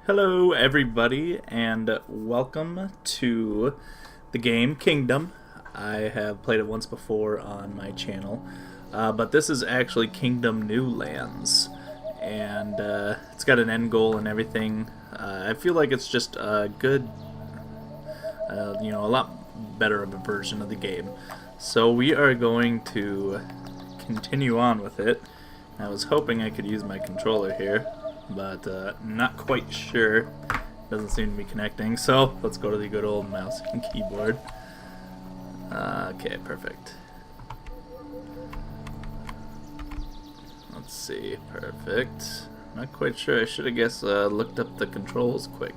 Hello everybody and welcome to the game Kingdom. I have played it once before on my channel, but this is actually Kingdom New Lands, and it's got an end goal and everything. I feel like it's just a good, a lot better of a version of the game. So we are going to continue on with it. I was hoping I could use my controller here, but not quite sure. Doesn't seem to be connecting, so let's go to the good old mouse and keyboard. Okay, perfect. Let's see, perfect. Not quite sure. I should have guessed looked up the controls quick.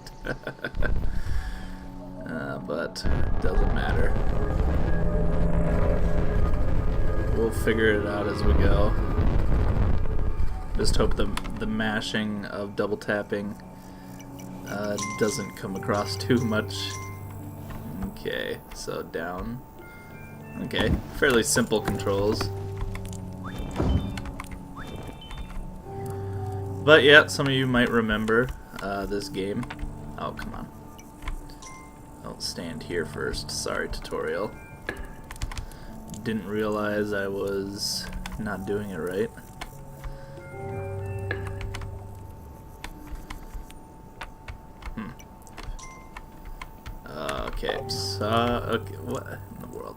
But it doesn't matter. We'll figure it out as we go. Just hope the mashing of double tapping doesn't come across too much. Okay, so down. Okay, fairly simple controls. But yeah, some of you might remember this game. Oh, come on. I'll stand here first. Sorry, tutorial. Didn't realize I was not doing it right. Okay, so, okay, what in the world?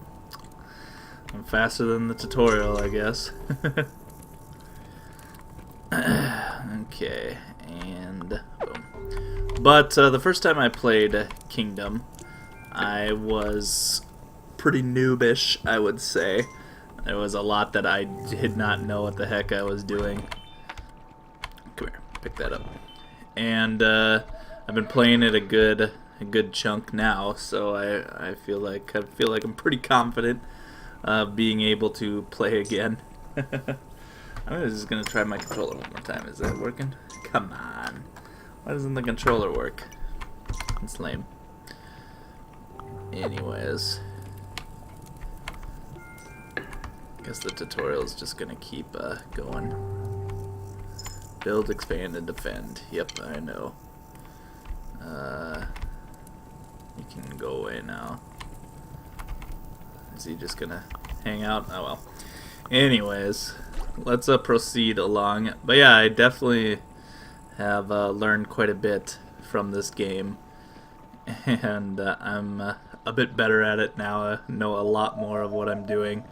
I'm faster than the tutorial, I guess. Okay, and boom. But the first time I played Kingdom, I was pretty noobish, I would say. There was a lot that I did not know what the heck I was doing. Come here, pick that up. And I've been playing it a good chunk now, so I feel like I'm pretty confident being able to play again. I'm just gonna try my controller one more time. Is that working? Come on. Why doesn't the controller work? It's lame. Anyways, guess the tutorial is just gonna keep going. Build, expand, and defend. Yep, I know. You can go away now. Is he just gonna hang out? Oh well. Anyways, let's proceed along. But yeah, I definitely have learned quite a bit from this game, and I'm a bit better at it now. I know a lot more of what I'm doing.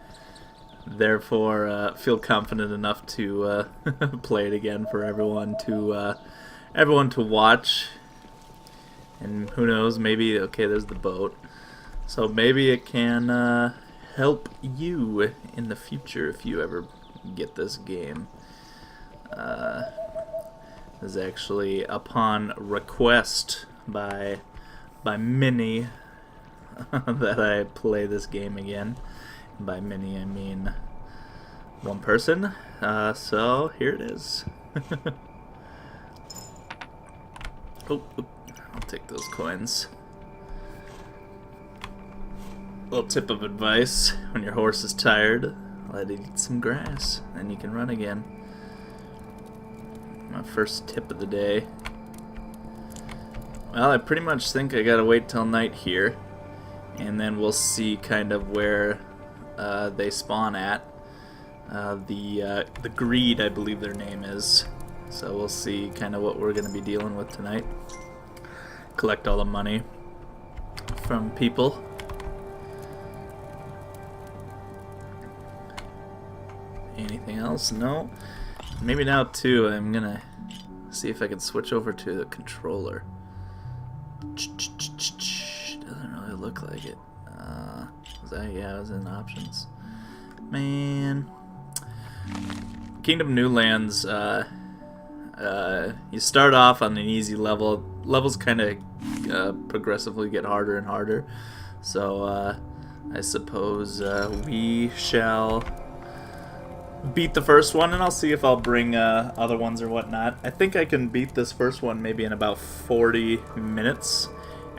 Therefore, feel confident enough to play it again for everyone to watch. And who knows, maybe, okay, there's the boat. So maybe it can help you in the future if you ever get this game. This is actually upon request by many that I play this game again. By many, I mean one person. So here it is. Oh, I'll take those coins. Little tip of advice: when your horse is tired, let it eat some grass, then you can run again. My first tip of the day. Well, I pretty much think I gotta wait till night here, and then we'll see kind of where they spawn at. The Greed, I believe their name is. So we'll see kind of what we're gonna be dealing with tonight. Collect all the money from people. Anything else? No. Maybe now too. I'm gonna see if I can switch over to the controller. Doesn't really look like it. Was that? Yeah, it was in options. Man, Kingdom New Lands. You start off on an easy level. Levels kind of progressively get harder and harder. So I suppose we shall beat the first one, and I'll see if I'll bring other ones or whatnot. I think I can beat this first one maybe in about 40 minutes,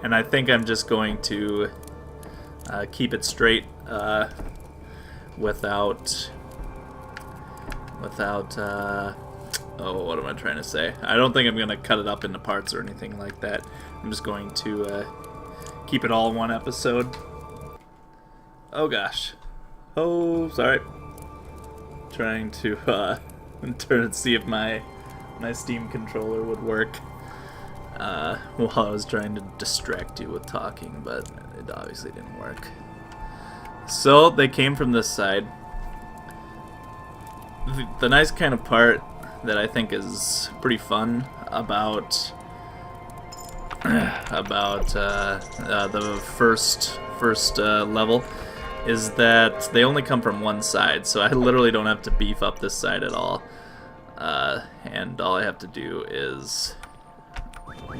and I think I'm just going to keep it straight without Oh, what am I trying to say? I don't think I'm going to cut it up into parts or anything like that. I'm just going to keep it all in one episode. Oh gosh. Oh, sorry. Trying to turn and see if my Steam controller would work while I was trying to distract you with talking, but it obviously didn't work. So they came from this side. The nice kind of part that I think is pretty fun about the first level is that they only come from one side, so I literally don't have to beef up this side at all, and all I have to do is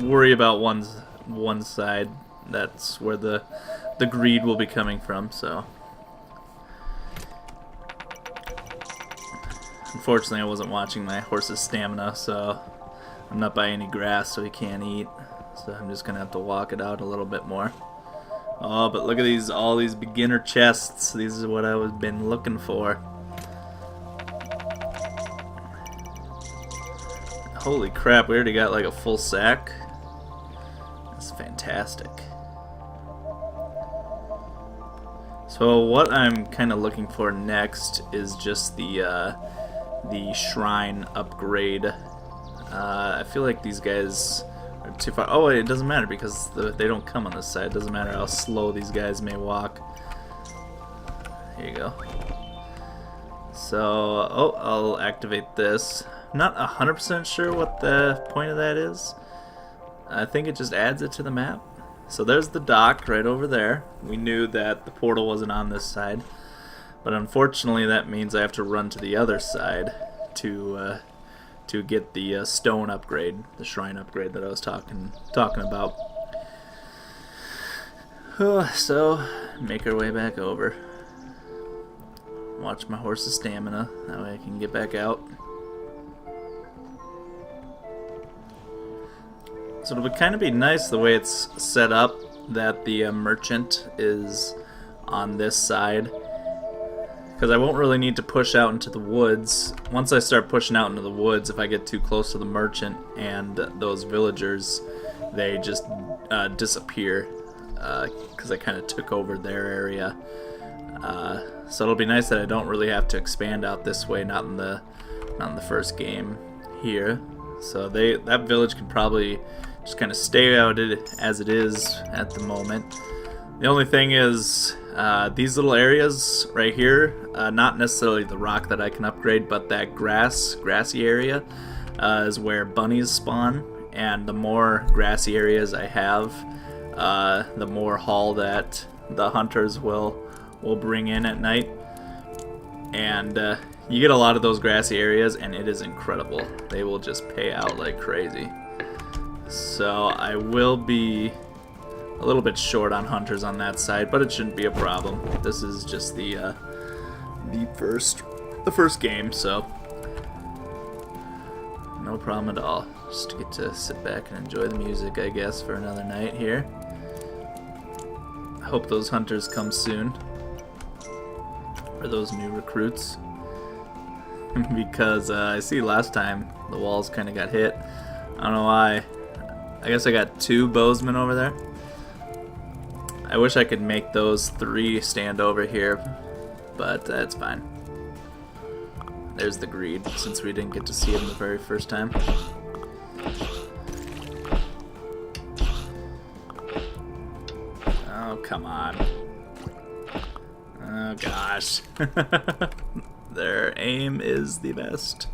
worry about one side. That's where the greed will be coming from. So unfortunately I wasn't watching my horse's stamina, so I'm not by any grass, so he can't eat, so I'm just gonna have to walk it out a little bit more. Oh, but look at all these beginner chests. These are what I was been looking for. Holy crap, we already got like a full sack. That's fantastic. So what I'm kind of looking for next is just the shrine upgrade. I feel like these guys are too far. Oh, it doesn't matter because they don't come on this side. It doesn't matter how slow these guys may walk. Here you go. So, oh, I'll activate this. I'm not 100% sure what the point of that is. I think it just adds it to the map. So there's the dock right over there. We knew that the portal wasn't on this side, but unfortunately that means I have to run to the other side to get the stone upgrade, the shrine upgrade that I was talking about. So make our way back over. Watch my horse's stamina, that way I can get back out. So it would kind of be nice the way it's set up that the merchant is on this side, because I won't really need to push out into the woods. Once I start pushing out into the woods, if I get too close to the merchant and those villagers, they just disappear, because I kind of took over their area. So it'll be nice that I don't really have to expand out this way, not in the first game here. So that village could probably just kind of stay out as it is at the moment. The only thing is these little areas right here, not necessarily the rock that I can upgrade, but that grassy area is where bunnies spawn, and the more grassy areas I have, the more haul that the hunters will bring in at night. And you get a lot of those grassy areas, and it is incredible. They will just pay out like crazy. So I will be a little bit short on hunters on that side, but it shouldn't be a problem. This is just the first game, so no problem at all. Just get to sit back and enjoy the music, I guess, for another night here. I hope those hunters come soon, or those new recruits, because I see last time the walls kind of got hit. I don't know why. I guess I got 2 bowsmen over there. I wish I could make those 3 stand over here, but that's fine. There's the greed, since we didn't get to see him the very first time. Oh, come on. Oh, gosh. Their aim is the best.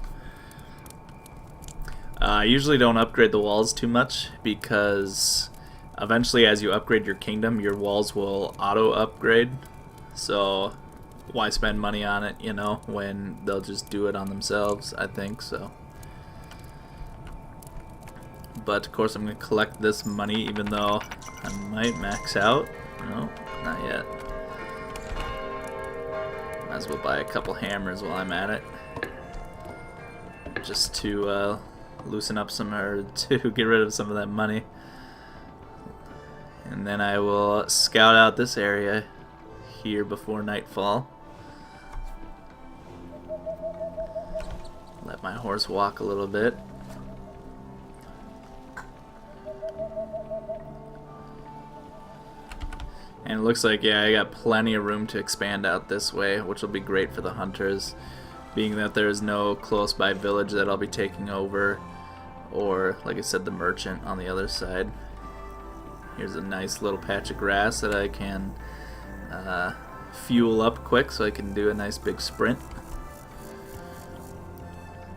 I usually don't upgrade the walls too much, because eventually as you upgrade your kingdom, your walls will auto-upgrade. So why spend money on it, you know, when they'll just do it on themselves, I think, so. But of course I'm going to collect this money, even though I might max out. No, not yet. Might as well buy a couple hammers while I'm at it, just to loosen up some, or to get rid of some of that money. And then I will scout out this area here before nightfall. Let my horse walk a little bit. And it looks like, yeah, I got plenty of room to expand out this way, which will be great for the hunters, being that there is no close by village that I'll be taking over, or, like I said, the merchant on the other side. Here's a nice little patch of grass that I can fuel up quick so I can do a nice big sprint.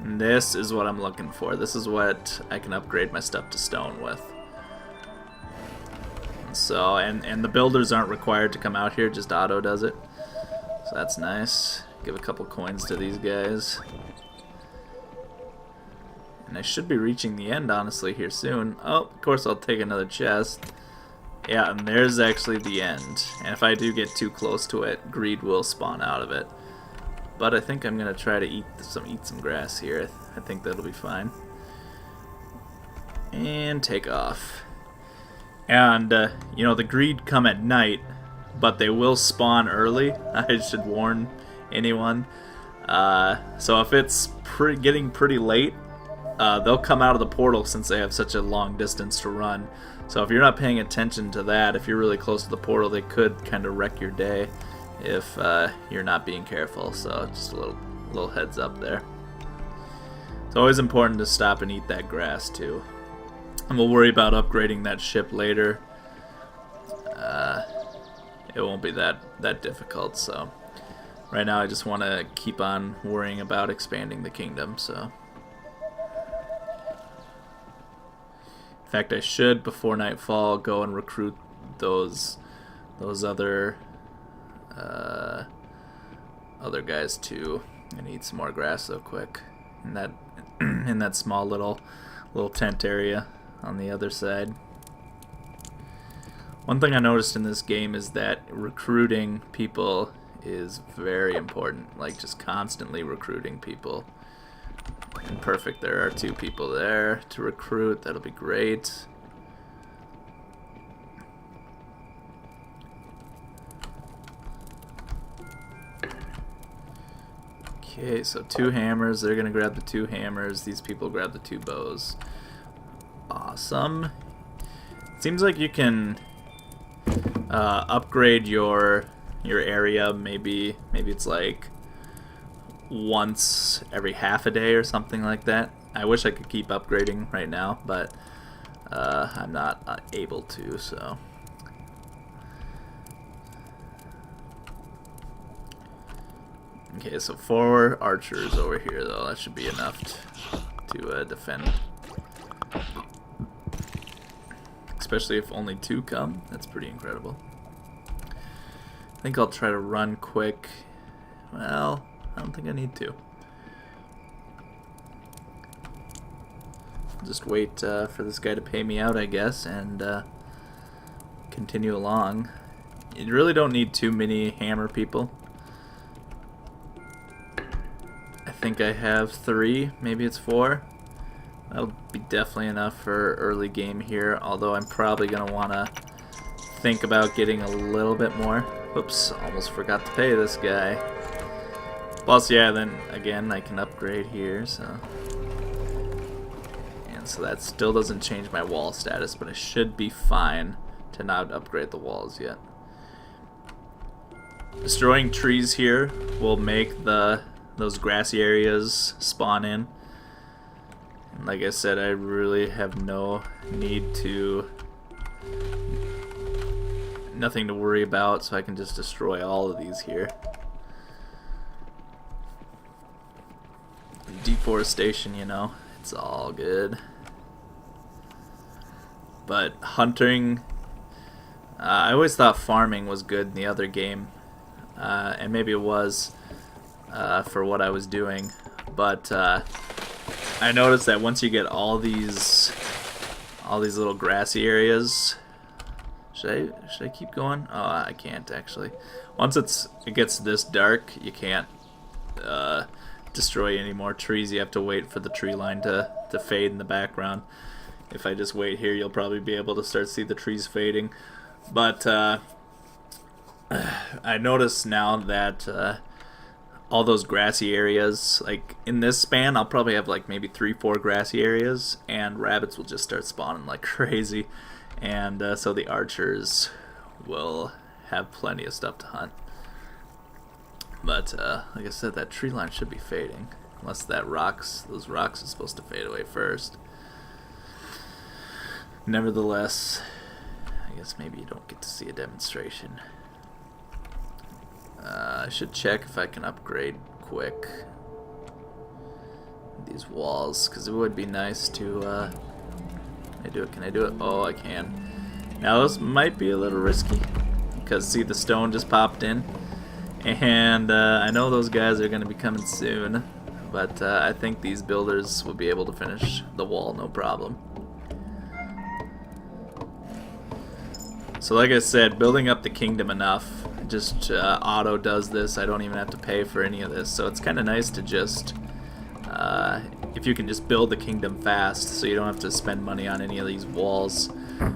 And this is what I'm looking for. This is what I can upgrade my stuff to stone with. So, and the builders aren't required to come out here, just auto does it. So that's nice. Give a couple coins to these guys. And I should be reaching the end, honestly, here soon. Oh, of course I'll take another chest. Yeah, and there's actually the end. And if I do get too close to it, greed will spawn out of it. But I think I'm going to try to eat some grass here. I think that'll be fine. And take off. And, you know, the greed come at night, but they will spawn early. I should warn anyone. So if it's getting pretty late, they'll come out of the portal since they have such a long distance to run. So if you're not paying attention to that, if you're really close to the portal, they could kind of wreck your day if you're not being careful. So just a little heads up there. It's always important to stop and eat that grass too. And we'll worry about upgrading that ship later. It won't be that difficult. So right now I just want to keep on worrying about expanding the kingdom. So in fact, I should before nightfall go and recruit those other guys too, and eat some more grass though quick in that small little tent area on the other side. One thing I noticed in this game is that recruiting people is very important, like just constantly recruiting people. And perfect, there are 2 people there to recruit. That'll be great. Okay, so 2 hammers. They're gonna grab the 2 hammers. These people grab the 2 bows. Awesome. Seems like you can upgrade your area. Maybe it's like once every half a day or something like that. I wish I could keep upgrading right now, but I'm not able to, so. Okay, so 4 archers over here though. That should be enough to defend. Especially if only 2 come. That's pretty incredible. I think I'll try to run quick. Well, I don't think I need to. Just wait for this guy to pay me out, I guess, and continue along. You really don't need too many hammer people. I think I have 3, maybe it's 4. That'll be definitely enough for early game here, although I'm probably going to want to think about getting a little bit more. Oops, almost forgot to pay this guy. Plus, yeah, then again, I can upgrade here, so. And so that still doesn't change my wall status, but I should be fine to not upgrade the walls yet. Destroying trees here will make those grassy areas spawn in. And like I said, I really have no need to, nothing to worry about, so I can just destroy all of these here. Deforestation, you know, it's all good. But hunting, I always thought farming was good in the other game, and maybe it was for what I was doing, but I noticed that once you get all these little grassy areas, should I keep going? Oh, I can't actually. Once it gets this dark, you can't destroy any more trees. You have to wait for the tree line to fade in the background. If I just wait here, you'll probably be able to start to see the trees fading. But I notice now that all those grassy areas. Like in this span, I'll probably have like maybe 3, 4 grassy areas, and rabbits will just start spawning like crazy. And so the archers will have plenty of stuff to hunt. But like I said, that tree line should be fading, unless those rocks are supposed to fade away first. Nevertheless, I guess maybe you don't get to see a demonstration. I should check if I can upgrade quick these walls, because it would be nice to Can I do it? Oh, I can. Now this might be a little risky, because see, the stone just popped in, and I know those guys are going to be coming soon, but I think these builders will be able to finish the wall no problem. So like I said, building up the kingdom enough, just auto does this. I don't even have to pay for any of this, so it's kind of nice to just if you can just build the kingdom fast, so you don't have to spend money on any of these walls.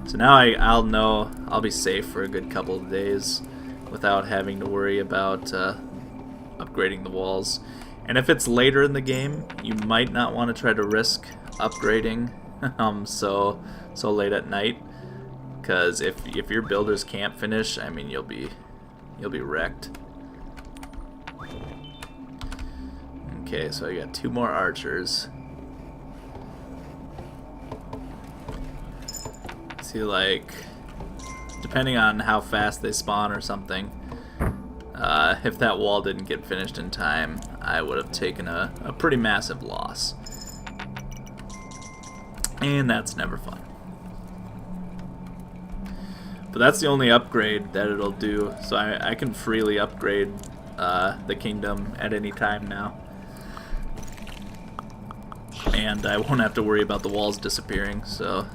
So now I'll know I'll be safe for a good couple of days without having to worry about upgrading the walls. And if it's later in the game, you might not want to try to risk upgrading so late at night, because if your builders can't finish, I mean, you'll be wrecked. Okay, so I got 2 more archers. See, like, depending on how fast they spawn or something, if that wall didn't get finished in time, I would have taken a pretty massive loss. And that's never fun. But that's the only upgrade that it'll do, so I can freely upgrade the kingdom at any time now. And I won't have to worry about the walls disappearing, so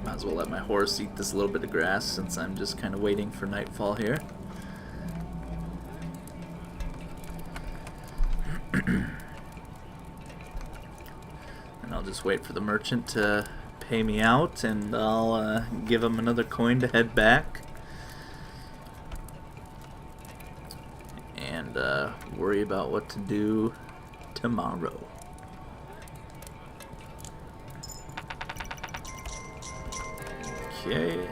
might as well let my horse eat this little bit of grass, since I'm just kind of waiting for nightfall here. And I'll just wait for the merchant to pay me out, and I'll give him another coin to head back and worry about what to do tomorrow. Okay,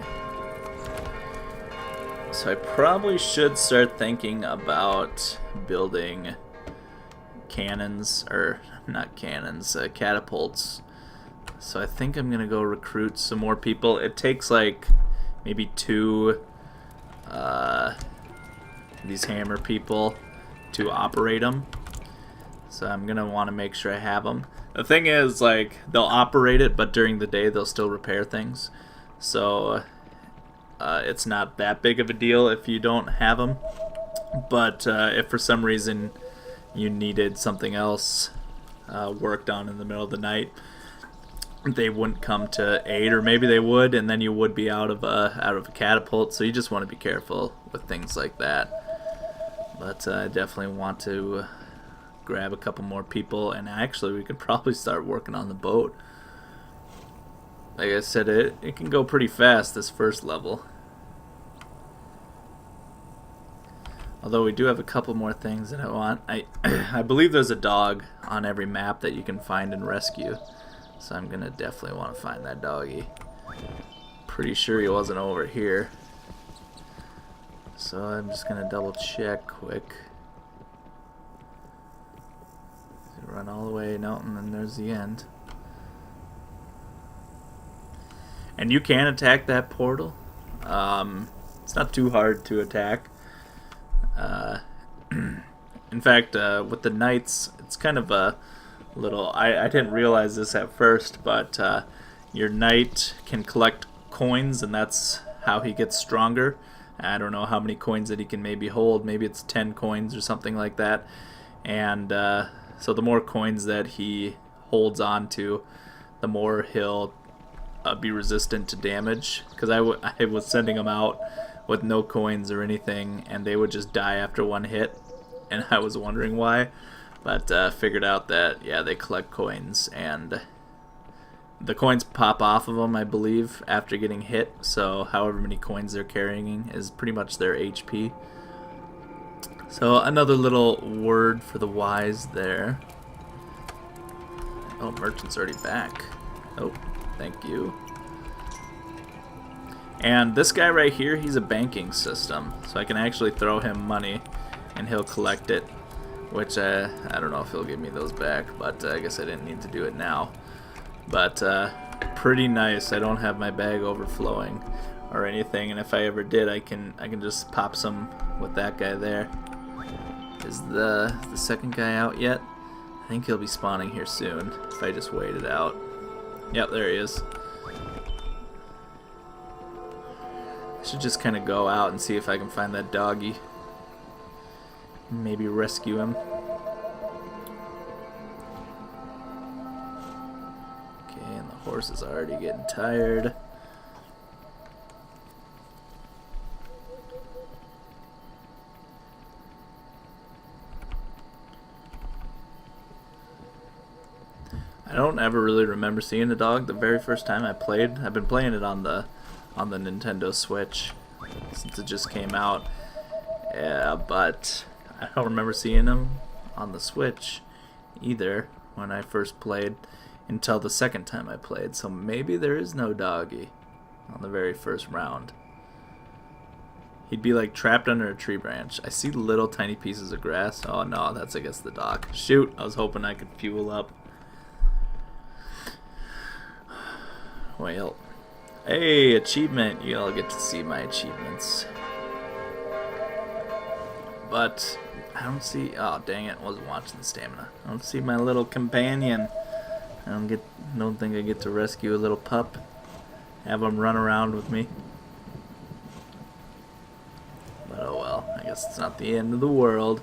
so I probably should start thinking about building cannons, or not cannons, catapults. So I think I'm gonna go recruit some more people. It takes like maybe 2 these hammer people to operate them. So I'm gonna want to make sure I have them. The thing is, like, they'll operate it, but during the day they'll still repair things. So it's not that big of a deal if you don't have them. But if for some reason you needed something else worked on in the middle of the night, they wouldn't come to aid, or maybe they would, and then you would be out of a catapult. So you just want to be careful with things like that. But I definitely want to grab a couple more people, and actually we could probably start working on the boat. Like I said, it can go pretty fast, this first level. Although we do have a couple more things that I want. I believe there's a dog on every map that you can find and rescue. So I'm gonna definitely want to find that doggy. Pretty sure he wasn't over here. So I'm just gonna double check quick. Run all the way, no, and then there's the end. And you can attack that portal. It's not too hard to attack. In fact, with the knights, it's kind of a little... I didn't realize this at first, but your knight can collect coins, and that's how he gets stronger. I don't know how many coins that he can maybe hold. Maybe it's 10 coins or something like that. And so the more coins that he holds on to, the more he'll be resistant to damage. Because I was sending them out with no coins or anything, and they would just die after one hit. And I was wondering why. But figured out that, yeah, they collect coins, and the coins pop off of them, I believe, after getting hit. So however many coins they're carrying is pretty much their HP. So another little word for the wise there. Oh, merchant's already back. Oh, thank you. And this guy right here, he's a banking system. So I can actually throw him money and he'll collect it. Which, I don't know if he'll give me those back, but I guess I didn't need to do it now. But, pretty nice. I don't have my bag overflowing or anything, and if I ever did, I can just pop some with that guy there. Is the second guy out yet? I think he'll be spawning here soon if I just wait it out. Yep, there he is. I should just kind of go out and see if I can find that doggy. Maybe rescue him. Okay, and the horse is already getting tired. I don't ever really remember seeing the dog the very first time I played. I've been playing it on the Nintendo Switch since it just came out. Yeah, but I don't remember seeing him on the Switch either when I first played until the second time I played. So maybe there is no doggy on the very first round. He'd be like trapped under a tree branch. I see little tiny pieces of grass. Oh no, that's I guess the dock. Shoot, I was hoping I could fuel up. Well, hey, achievement. You all get to see my achievements. But I don't see. Oh dang it! Wasn't watching the stamina. I don't see my little companion. I don't think I get to rescue a little pup. Have him run around with me. But oh well. I guess it's not the end of the world.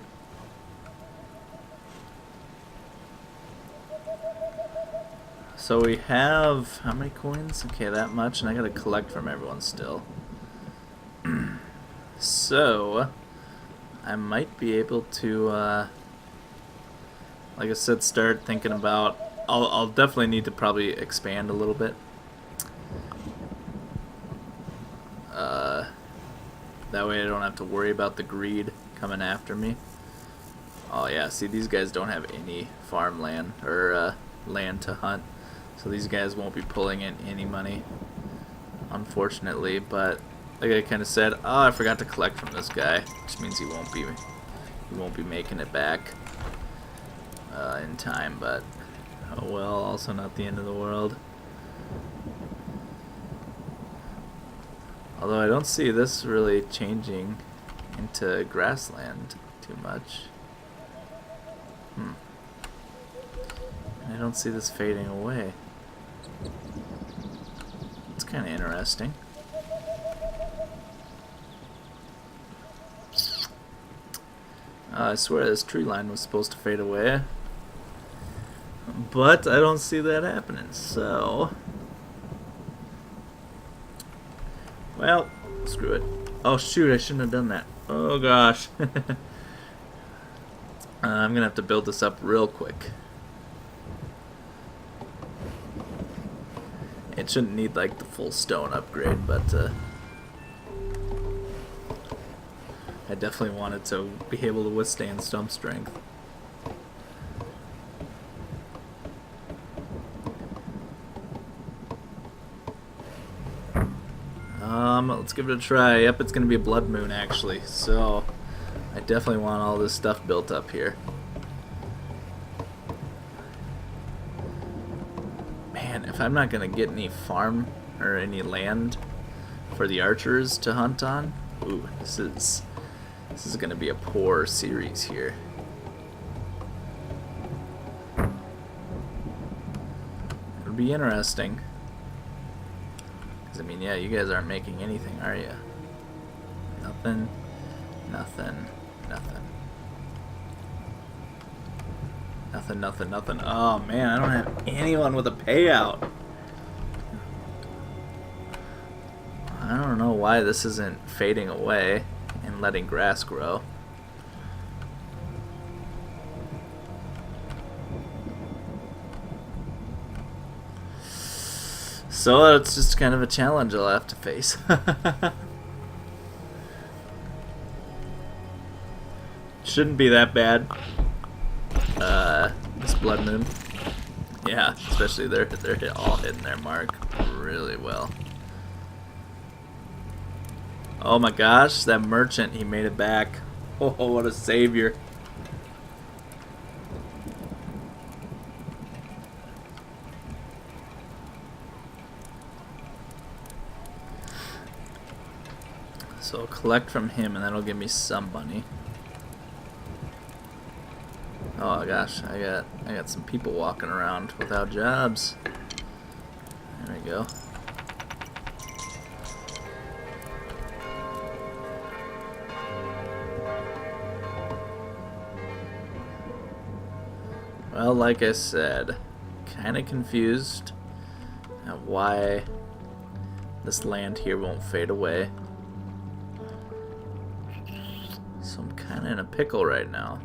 So we have how many coins? Okay, that much, and I gotta collect from everyone still. So I might be able to, like I said, start thinking about. I'll definitely need to probably expand a little bit. That way I don't have to worry about the greed coming after me. Oh yeah, see these guys don't have any farmland or land to hunt, so these guys won't be pulling in any money, unfortunately. But like I kind of said, oh, I forgot to collect from this guy, which means he won't be making it back in time. But oh well, also not the end of the world. Although I don't see this really changing into grassland too much. I don't see this fading away. It's kind of interesting. I swear this tree line was supposed to fade away. But I don't see that happening, so... Well, screw it. Oh shoot, I shouldn't have done that. Oh gosh. I'm gonna have to build this up real quick. It shouldn't need like the full stone upgrade, but I definitely wanted to be able to withstand stump strength. Let's give it a try. Yep, it's gonna be a blood moon actually, so I definitely want all this stuff built up here. Man, if I'm not gonna get any farm or any land for the archers to hunt on, ooh, this is gonna be a poor series here. It'll be interesting. I mean, yeah, you guys aren't making anything, are you? Nothing, nothing, nothing. Nothing, nothing, nothing. Oh, man, I don't have anyone with a payout. I don't know why this isn't fading away and letting grass grow. So it's just kind of a challenge I'll have to face. shouldn't be that bad. This blood moon. Yeah, especially they're all hitting their mark really well. Oh my gosh, that merchant, he made it back. Oh, what a savior. So I'll collect from him and that'll give me some money. Oh gosh, I got some people walking around without jobs. There we go. Well, like I said, kind of confused at why this land here won't fade away. So I'm kind of in a pickle right now.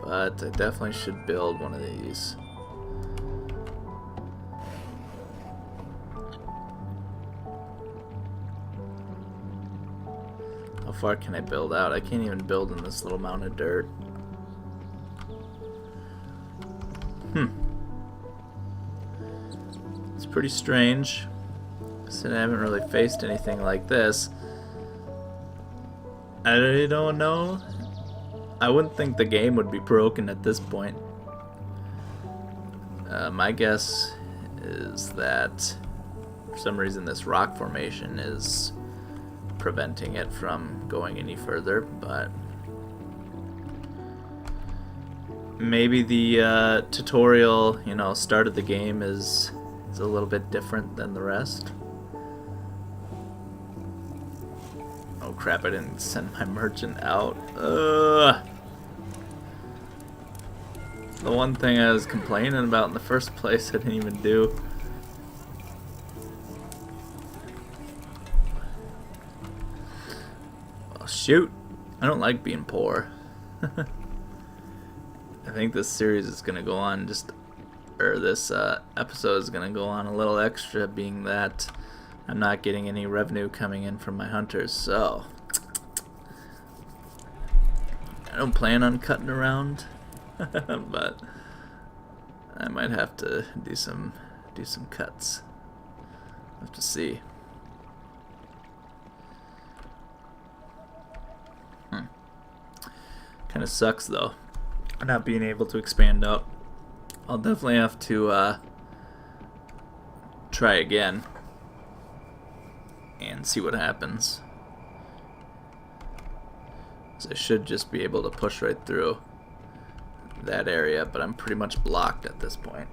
But I definitely should build one of these. How far can I build out? I can't even build in this little mound of dirt. It's pretty strange. Since I haven't really faced anything like this. I really don't know. I wouldn't think the game would be broken at this point. My guess is that for some reason this rock formation is preventing it from going any further, but maybe the tutorial, start of the game is a little bit different than the rest. Oh crap, I didn't send my merchant out. The one thing I was complaining about in the first place I didn't even do. Well, shoot. I don't like being poor. I think this series is going to go on this episode is going to go on a little extra, being that I'm not getting any revenue coming in from my hunters, so I don't plan on cutting around, but I might have to do some cuts. I'll have to see. Kind of sucks though, not being able to expand up. I'll definitely have to try again and see what happens. So I should just be able to push right through that area, but I'm pretty much blocked at this point.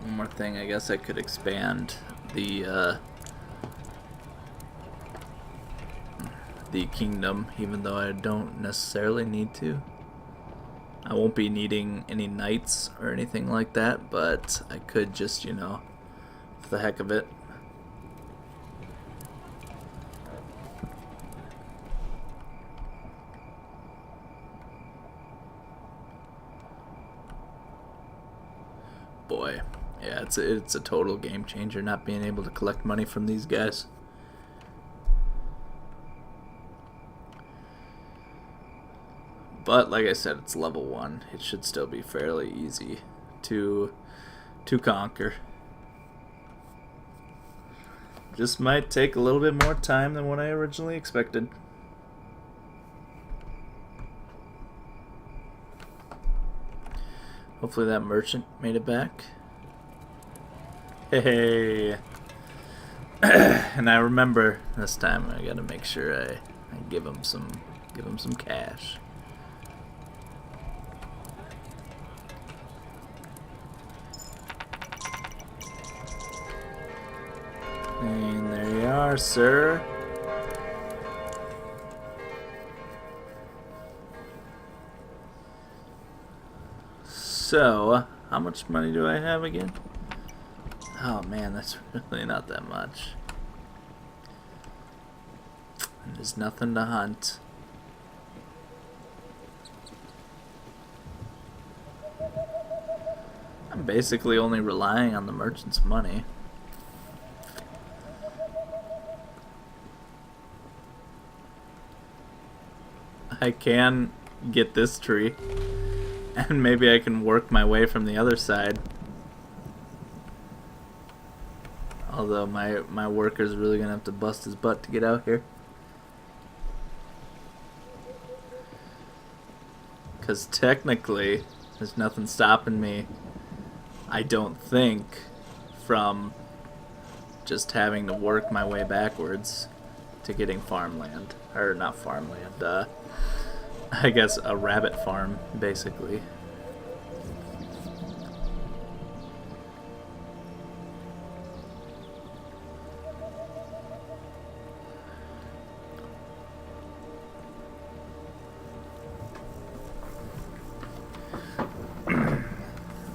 One more thing, I guess I could expand the kingdom, even though I don't necessarily need to. I won't be needing any knights or anything like that, but I could just, for the heck of it. Boy, yeah, it's a total game changer not being able to collect money from these guys. But like I said, it's level 1. It should still be fairly easy to conquer. Just might take a little bit more time than what I originally expected. Hopefully that merchant made it back. Hey. And I remember this time I gotta make sure I give him some cash. And there you are, sir. So, how much money do I have again? Oh man, that's really not that much. There's nothing to hunt. I'm basically only relying on the merchant's money. I can get this tree, and maybe I can work my way from the other side. Although my worker's really gonna have to bust his butt to get out here. Because technically, there's nothing stopping me, I don't think, from just having to work my way backwards to getting farmland. Or not farmland, I guess a rabbit farm, basically.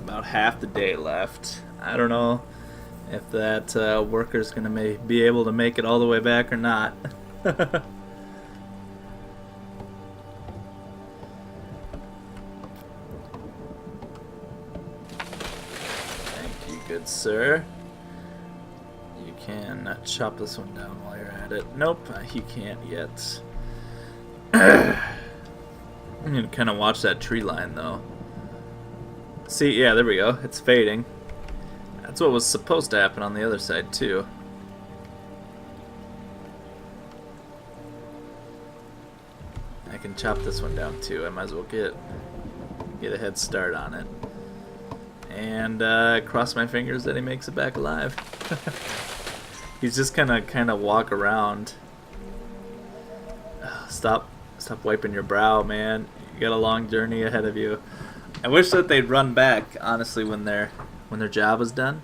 About half the day left. I don't know if that worker's gonna be able to make it all the way back or not. Thank you, good sir. You can chop this one down while you're at it. Nope, he can't yet. I'm gonna kind of watch that tree line though. See, yeah, there we go. It's fading. That's what was supposed to happen on the other side, too. I can chop this one down, too. I might as well get a head start on it. And cross my fingers that he makes it back alive. He's just gonna kind of walk around. Stop wiping your brow, man. You got a long journey ahead of you. I wish that they'd run back, honestly, when their job is done.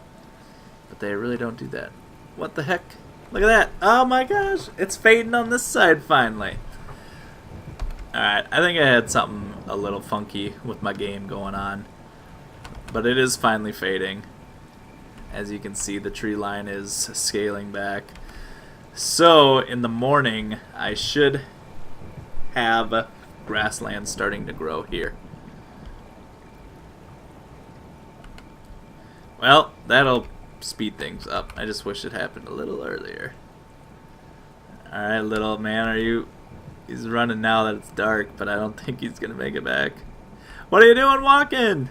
But they really don't do that. What the heck? Look at that. Oh my gosh. It's fading on this side finally. Alright, I think I had something a little funky with my game going on. But it is finally fading. As you can see, the tree line is scaling back. So, in the morning, I should have grassland starting to grow here. Well, that'll speed things up. I just wish it happened a little earlier. Alright, little man, he's running now that it's dark, but I don't think he's gonna make it back. What are you doing walking?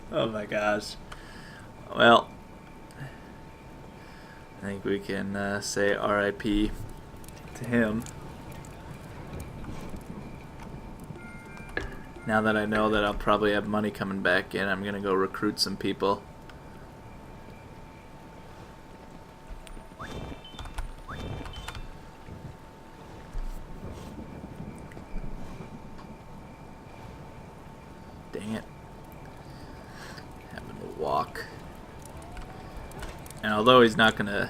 Oh my gosh. Well, I think we can say RIP to him. Now that I know that I'll probably have money coming back in, I'm gonna go recruit some people. Dang it. Having to walk. And although he's not gonna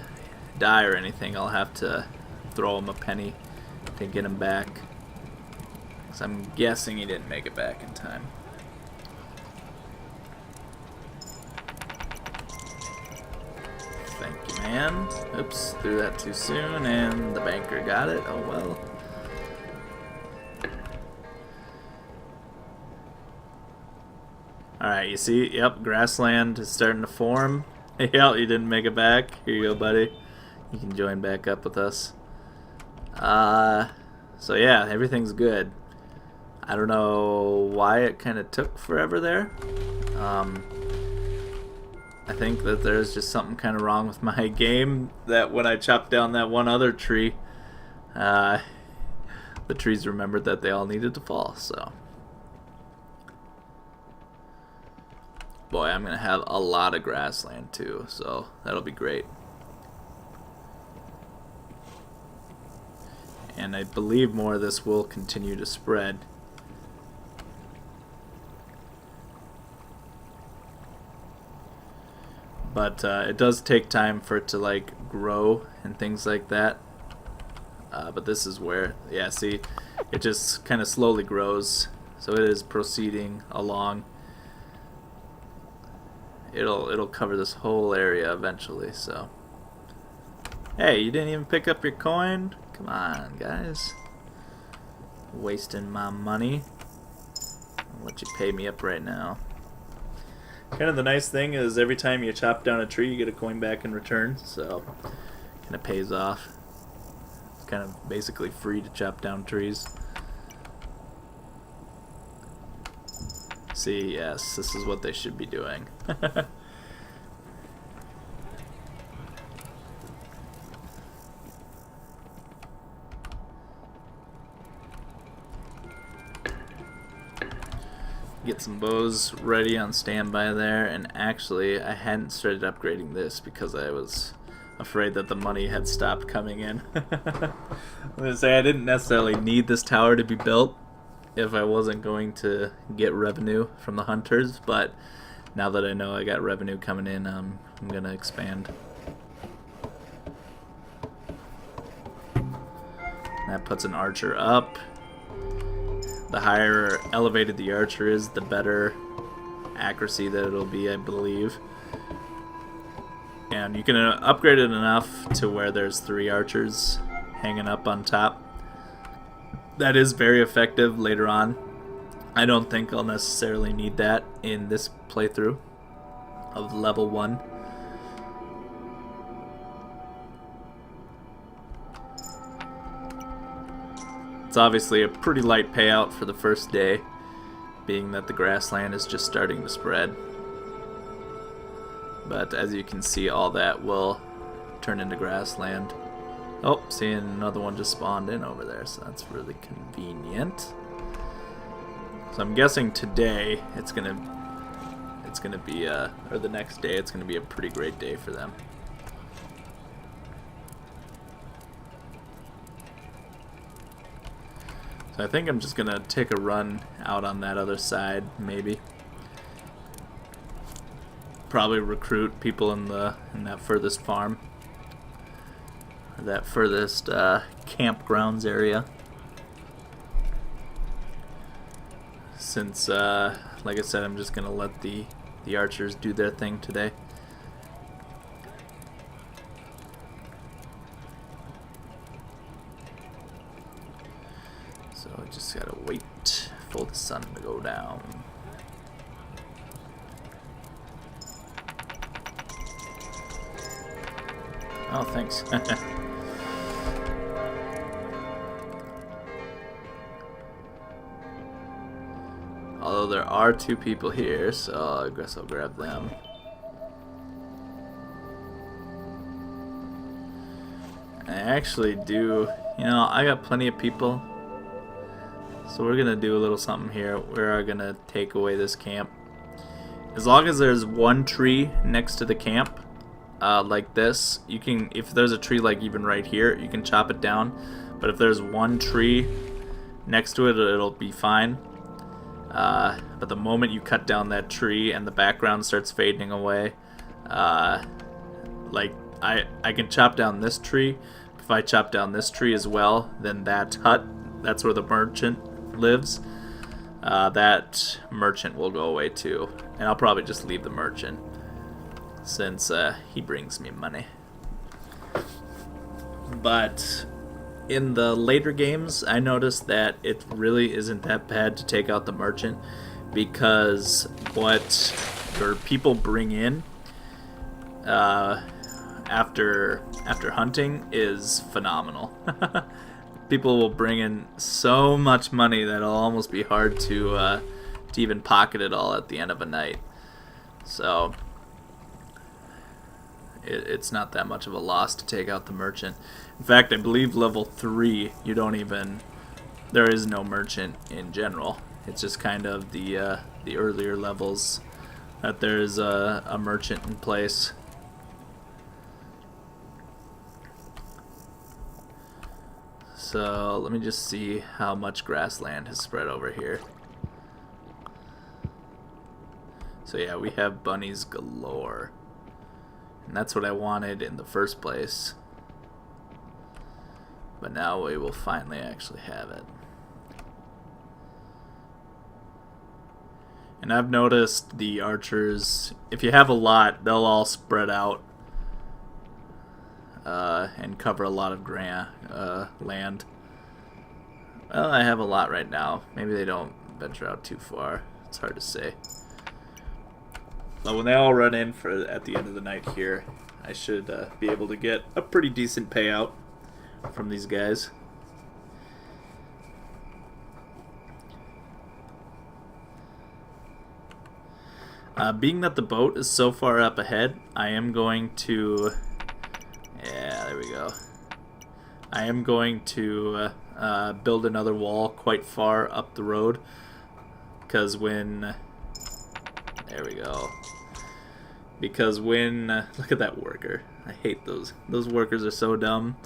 die or anything, I'll have to throw him a penny to get him back. So I'm guessing he didn't make it back in time. Thank you, man. Oops, threw that too soon, and the banker got it. Oh well. Alright, you see? Yep, grassland is starting to form. Yep, you didn't make it back. Here you go, buddy. You can join back up with us. So yeah, everything's good. I don't know why it kind of took forever there. I think that there's just something kind of wrong with my game, that when I chopped down that one other tree, the trees remembered that they all needed to fall, so. Boy, I'm going to have a lot of grassland too, so that'll be great. And I believe more of this will continue to spread. But it does take time for it to like grow and things like that. But this is where, yeah, see, it just kind of slowly grows. So it is proceeding along. It'll cover this whole area eventually. So Hey, you didn't even pick up your coin? Come on, guys. Wasting my money. I'll let you pay me up right now. Kind of the nice thing is every time you chop down a tree, you get a coin back in return, so kind of pays off. It's kind of basically free to chop down trees. See, yes, this is what they should be doing. Get some bows ready on standby there, and actually I hadn't started upgrading this because I was afraid that the money had stopped coming in. I'm gonna say I didn't necessarily need this tower to be built if I wasn't going to get revenue from the hunters, but now that I know I got revenue coming in, I'm gonna expand. That puts an archer up. The higher elevated the archer is, the better accuracy that it'll be, I believe. And you can upgrade it enough to where there's 3 archers hanging up on top. That is very effective later on. I don't think I'll necessarily need that in this playthrough of level 1. It's obviously a pretty light payout for the first day, being that the grassland is just starting to spread. But as you can see, all that will turn into grassland. Oh, seeing another one just spawned in over there, so that's really convenient. So I'm guessing today it's gonna be or the next day it's gonna be a pretty great day for them. So I think I'm just gonna take a run out on that other side, maybe. Probably recruit people in that furthest farm, or that furthest campgrounds area. Since, like I said, I'm just gonna let the archers do their thing today. So I just gotta wait for the sun to go down. Oh, thanks. Although there are 2 people here, so I guess I'll grab them. I actually do, I got plenty of people. So we're gonna do a little something here. We're gonna take away this camp. As long as there's 1 tree next to the camp, like this, you can, if there's a tree like even right here, you can chop it down. But if there's 1 tree next to it, it'll be fine. But the moment you cut down that tree and the background starts fading away, like I can chop down this tree. If I chop down this tree as well, then that hut, that's where the merchant lives, that merchant will go away too. And I'll probably just leave the merchant, since he brings me money. But in the later games, I noticed that it really isn't that bad to take out the merchant, because what your people bring in after hunting is phenomenal. People will bring in so much money that it'll almost be hard to even pocket it all at the end of a night. So it's not that much of a loss to take out the merchant. In fact, I believe level 3, there is no merchant in general. It's just kind of the earlier levels that there's a merchant in place. So let me just see how much grassland has spread over here. So yeah, we have bunnies galore. And that's what I wanted in the first place. But now we will finally actually have it. And I've noticed the archers, if you have a lot, they'll all spread out and cover a lot of land. Well, I have a lot right now. Maybe they don't venture out too far. It's hard to say. But when they all run in at the end of the night here, I should be able to get a pretty decent payout from these guys. Being that the boat is so far up ahead, I am going to... Yeah, there we go. I am going to build another wall quite far up the road. Because when... There we go. Because when... look at that worker. I hate those. Those workers are so dumb.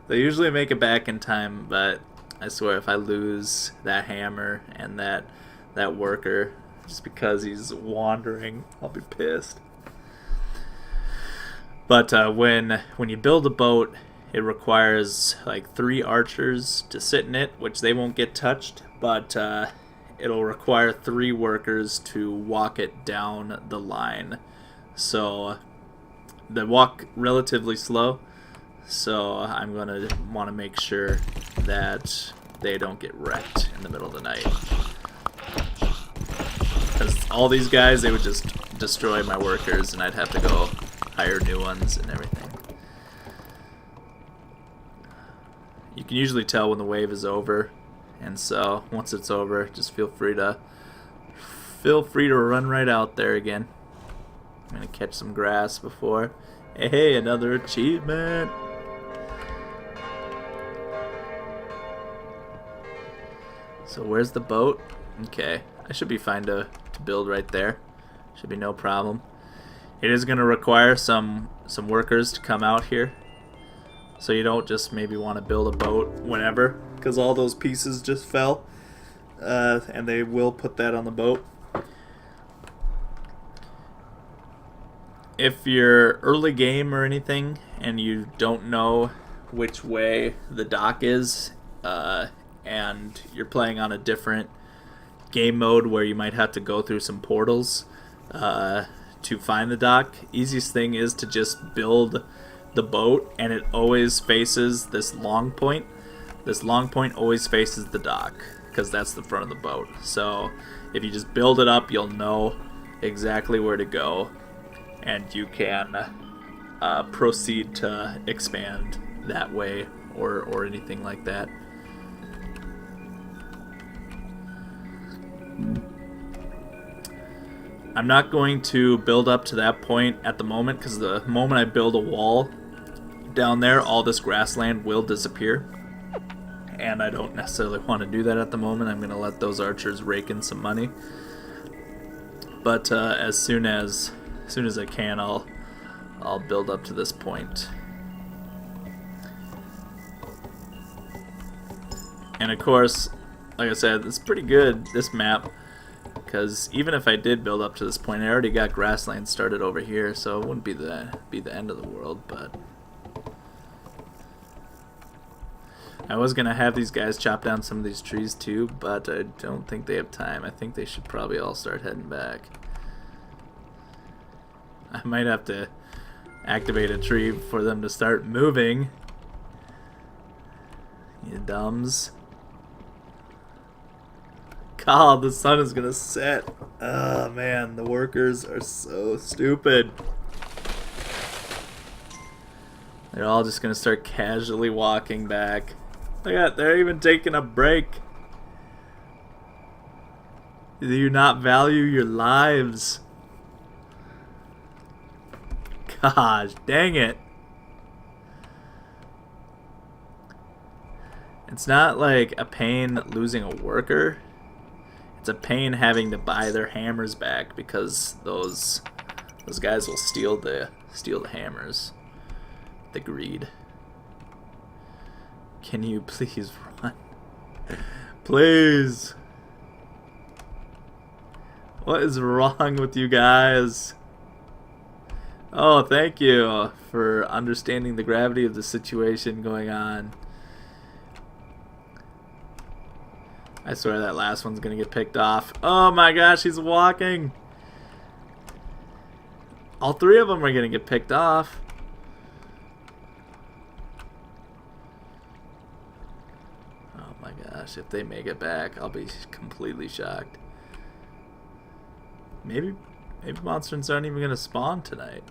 They usually make it back in time, but I swear if I lose that hammer and that worker just because he's wandering, I'll be pissed. But when you build a boat, it requires like 3 archers to sit in it, which they won't get touched, but it'll require 3 workers to walk it down the line. So they walk relatively slow, so I'm going to want to make sure that they don't get wrecked in the middle of the night. Because all these guys, they would just destroy my workers, and I'd have to go hire new ones and everything. You can usually tell when the wave is over, and so once it's over, just feel free to run right out there again. I'm gonna catch some grass before. Hey, another achievement! So where's the boat? Okay, I should be fine to build right there. Should be no problem. It is gonna require some workers to come out here. So you don't just maybe want to build a boat whenever, because all those pieces just fell. And they will put that on the boat. If you're early game or anything and you don't know which way the dock is, and you're playing on a different game mode where you might have to go through some portals to find the dock, easiest thing is to just build the boat, and it always faces this long point. This long point always faces the dock because that's the front of the boat. So if you just build it up, you'll know exactly where to go, and you can proceed to expand that way or anything like that. I'm not going to build up to that point at the moment, because the moment I build a wall down there, all this grassland will disappear, and I don't necessarily want to do that at the moment. I'm going to let those archers rake in some money, but as soon as I can, I'll build up to this point. And of course, like I said, it's pretty good, this map, because even if I did build up to this point, I already got grassland started over here, so it wouldn't be the end of the world. But I was gonna have these guys chop down some of these trees too, but I don't think they have time. I think they should probably all start heading back. I might have to activate a tree for them to start moving. You dumbs. God, the sun is gonna set. Oh man, the workers are so stupid. They're all just gonna start casually walking back. Look at, they're even taking a break. Do you not value your lives? Gosh, dang it. It's not like a pain losing a worker. It's a pain having to buy their hammers back, because those guys will steal the hammers. The greed. Can you please run? Please. What is wrong with you guys? Oh, thank you for understanding the gravity of the situation going on. I swear that last one's gonna get picked off. Oh my gosh, he's walking. All 3 of them are gonna get picked off. gosh, if they make it back, I'll be completely shocked. Maybe monsters aren't even gonna spawn tonight.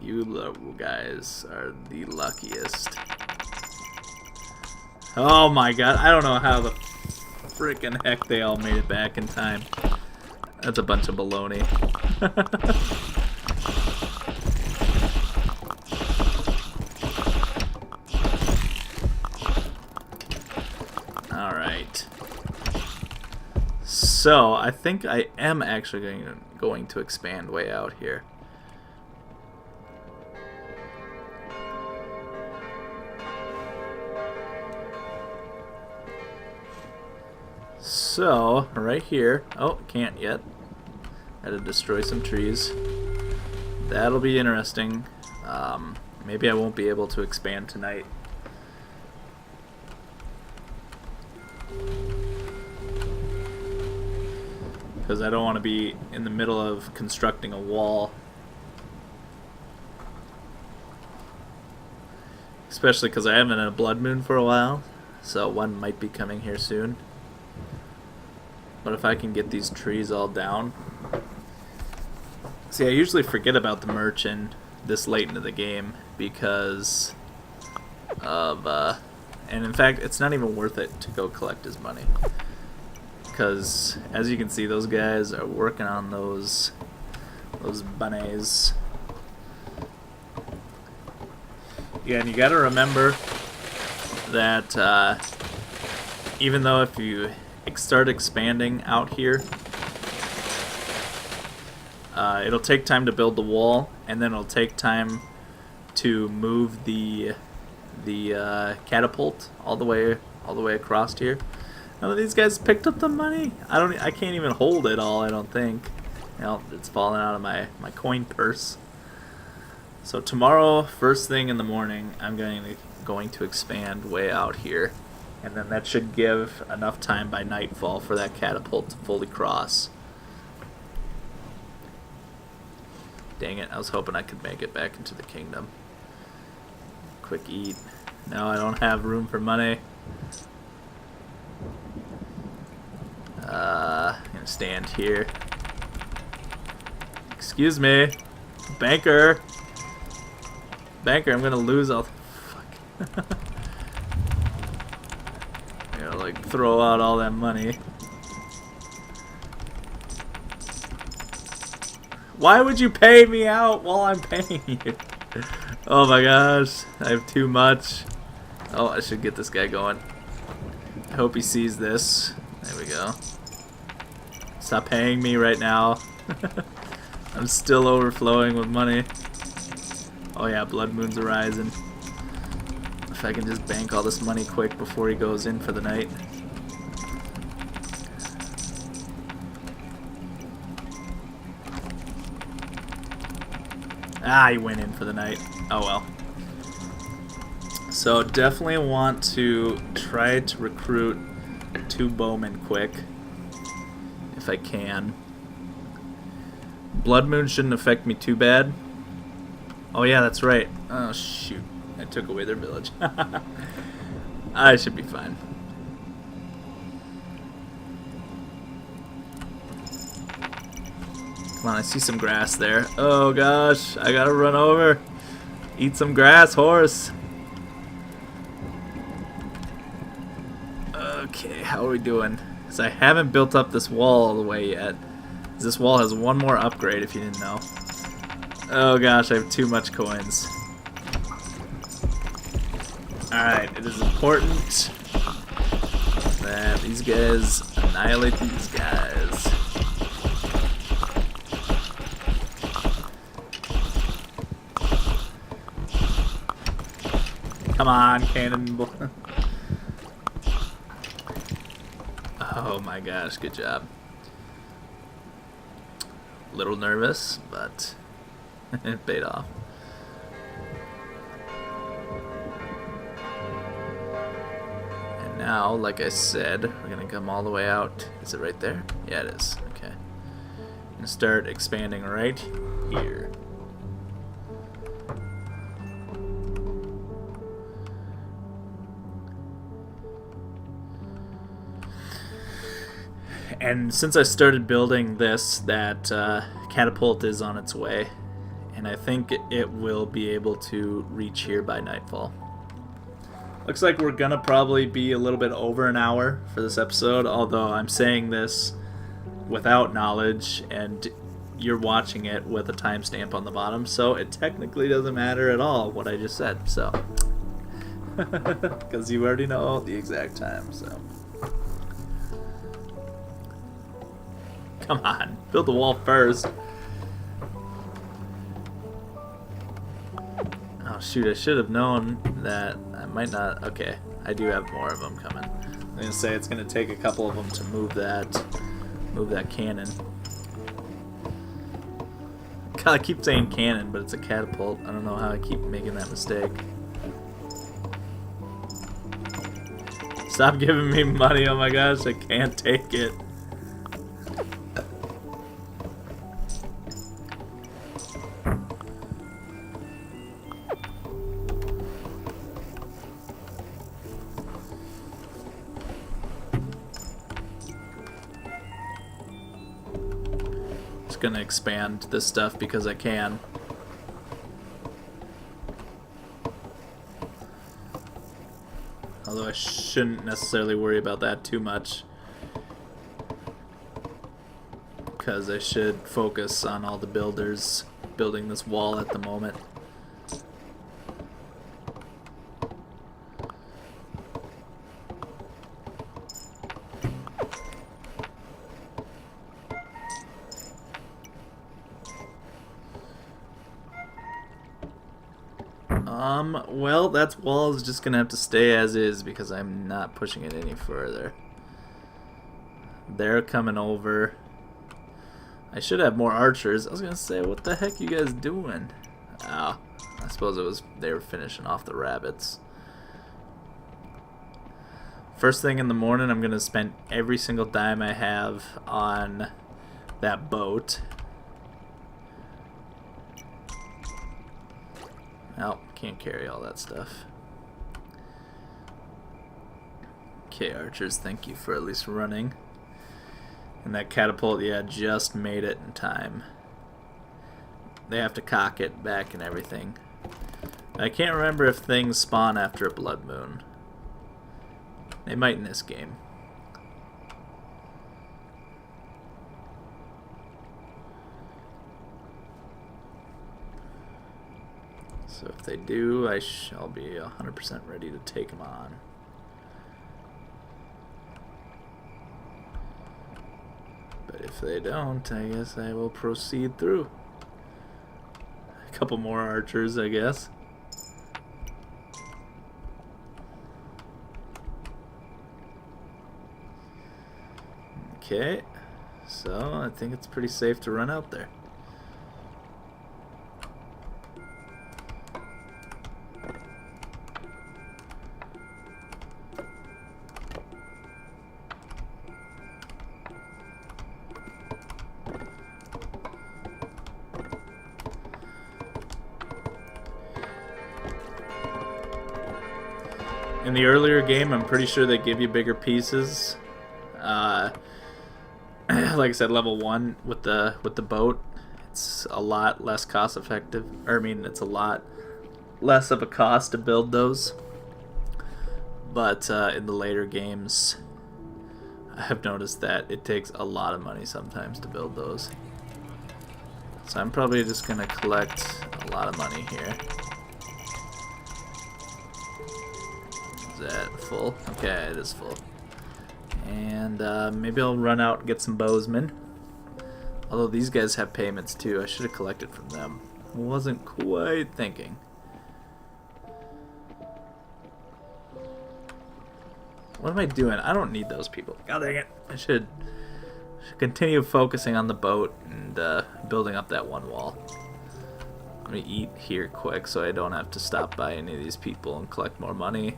You guys are the luckiest. Oh my god, I don't know how the freaking heck they all made it back in time. That's a bunch of baloney. Alright. So, I think I am actually going to expand way out here. So, right here. Oh, can't yet. Had to destroy some trees. That'll be interesting. Maybe I won't be able to expand tonight. Because I don't want to be in the middle of constructing a wall. Especially because I haven't had a blood moon for a while. So one might be coming here soon. But if I can get these trees all down. See, I usually forget about the merchant this late into the game because of, and in fact, it's not even worth it to go collect his money. Because, as you can see, those guys are working on those bunnies. Yeah, and you gotta remember that, even though if you start expanding out here, it'll take time to build the wall, and then it'll take time to move the catapult all the way across here. Now these guys picked up the money. I can't even hold it all. I don't think. You know, it's falling out of my coin purse. So tomorrow, first thing in the morning, I'm going to expand way out here. And then that should give enough time by nightfall for that catapult to fully cross. Dang it, I was hoping I could make it back into the kingdom. Quick eat. No, I don't have room for money. I'm gonna stand here. Excuse me. Banker! Banker, I'm gonna lose all... Fuck. Like throw out all that money. Why would you pay me out while I'm paying you? Oh my gosh, I have too much. Oh, I should get this guy going. I hope he sees this. There we go. Stop paying me right now. I'm still overflowing with money. Oh yeah, blood moons are rising. If I can just bank all this money quick before he goes in for the night. Ah, he went in for the night. Oh well. So definitely want to try to recruit 2 bowmen quick. If I can. Blood moon shouldn't affect me too bad. Oh yeah, that's right. Oh shoot. I took away their village. I should be fine. Come on, I see some grass there. Oh gosh, I gotta run over. Eat some grass, horse. Okay, how are we doing? Because I haven't built up this wall all the way yet. This wall has one more upgrade if you didn't know. Oh gosh, I have too much coins. Alright, it is important that these guys annihilate these guys. Come on, cannonball. Oh my gosh, good job. Little nervous, but it paid off. And now, like I said, we're gonna come all the way out. Is it right there? Yeah, it is. Okay. I'm gonna start expanding right here. And since I started building this, that catapult is on its way. And I think it will be able to reach here by nightfall. Looks like we're gonna probably be a little bit over an hour for this episode, although I'm saying this without knowledge and you're watching it with a timestamp on the bottom, so it technically doesn't matter at all what I just said, so. Because you already know the exact time, so. Come on, build the wall first. Oh shoot, I should have known that I might not. Okay, I do have more of them coming. I'm gonna say it's gonna take a couple of them to move that cannon. God, I keep saying cannon, but it's a catapult. I don't know how I keep making that mistake. Stop giving me money, oh my gosh, I can't take it. Gonna expand this stuff because I can. Although I shouldn't necessarily worry about that too much, because I should focus on all the builders building this wall at the moment. Well, that wall is just gonna have to stay as is because I'm not pushing it any further. They're coming over. I should have more archers. I was gonna say, what the heck you guys doing? Oh, I suppose it was they were finishing off the rabbits. First thing in the morning, I'm gonna spend every single dime I have on that boat. Oh, can't carry all that stuff. Okay, archers, thank you for at least running. And that catapult, yeah, just made it in time. They have to cock it back and everything. I can't remember if things spawn after a blood moon. They might in this game. So if they do, I shall be 100% ready to take them on. But if they don't, I guess I will proceed through. A couple more archers, I guess. Okay, so I think it's pretty safe to run out there. In the earlier game, I'm pretty sure they give you bigger pieces. Like I said, level 1 with the boat, it's a lot less cost effective. Or I mean, it's a lot less of a cost to build those. But in the later games, I have noticed that it takes a lot of money sometimes to build those. So I'm probably just gonna collect a lot of money here. Is that full? Okay, it is full. And maybe I'll run out and get some bowsmen. Although these guys have payments too. I should have collected from them. Wasn't quite thinking. What am I doing? I don't need those people. God dang it. I should continue focusing on the boat and building up that one wall. Let me eat here quick so I don't have to stop by any of these people and collect more money.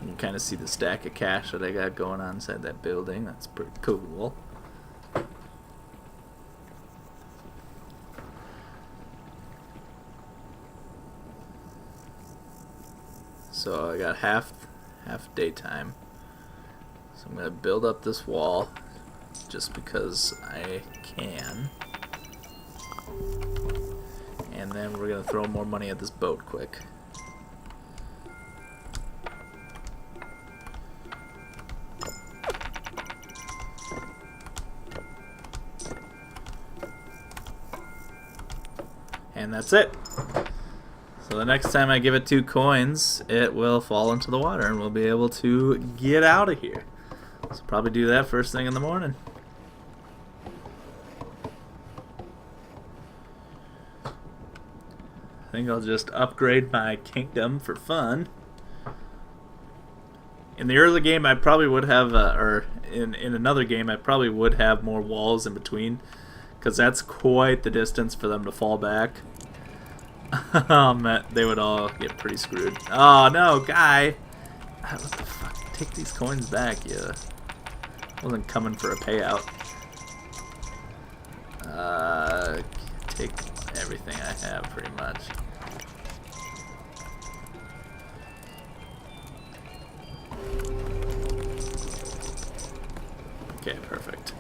You can kind of see the stack of cash that I got going on inside that building. That's pretty cool. So I got half daytime. So I'm gonna build up this wall just because I can. And then we're gonna throw more money at this boat quick. And that's it. So the next time I give it 2 coins, it will fall into the water and we'll be able to get out of here. So probably do that first thing in the morning. I think I'll just upgrade my kingdom for fun. In the early game, I probably would have, or in another game, I probably would have more walls in between, because that's quite the distance for them to fall back. They would all get pretty screwed. Oh no, guy! What the fuck? Take these coins back, yeah. Wasn't coming for a payout. Take everything I have, pretty much. Okay, perfect.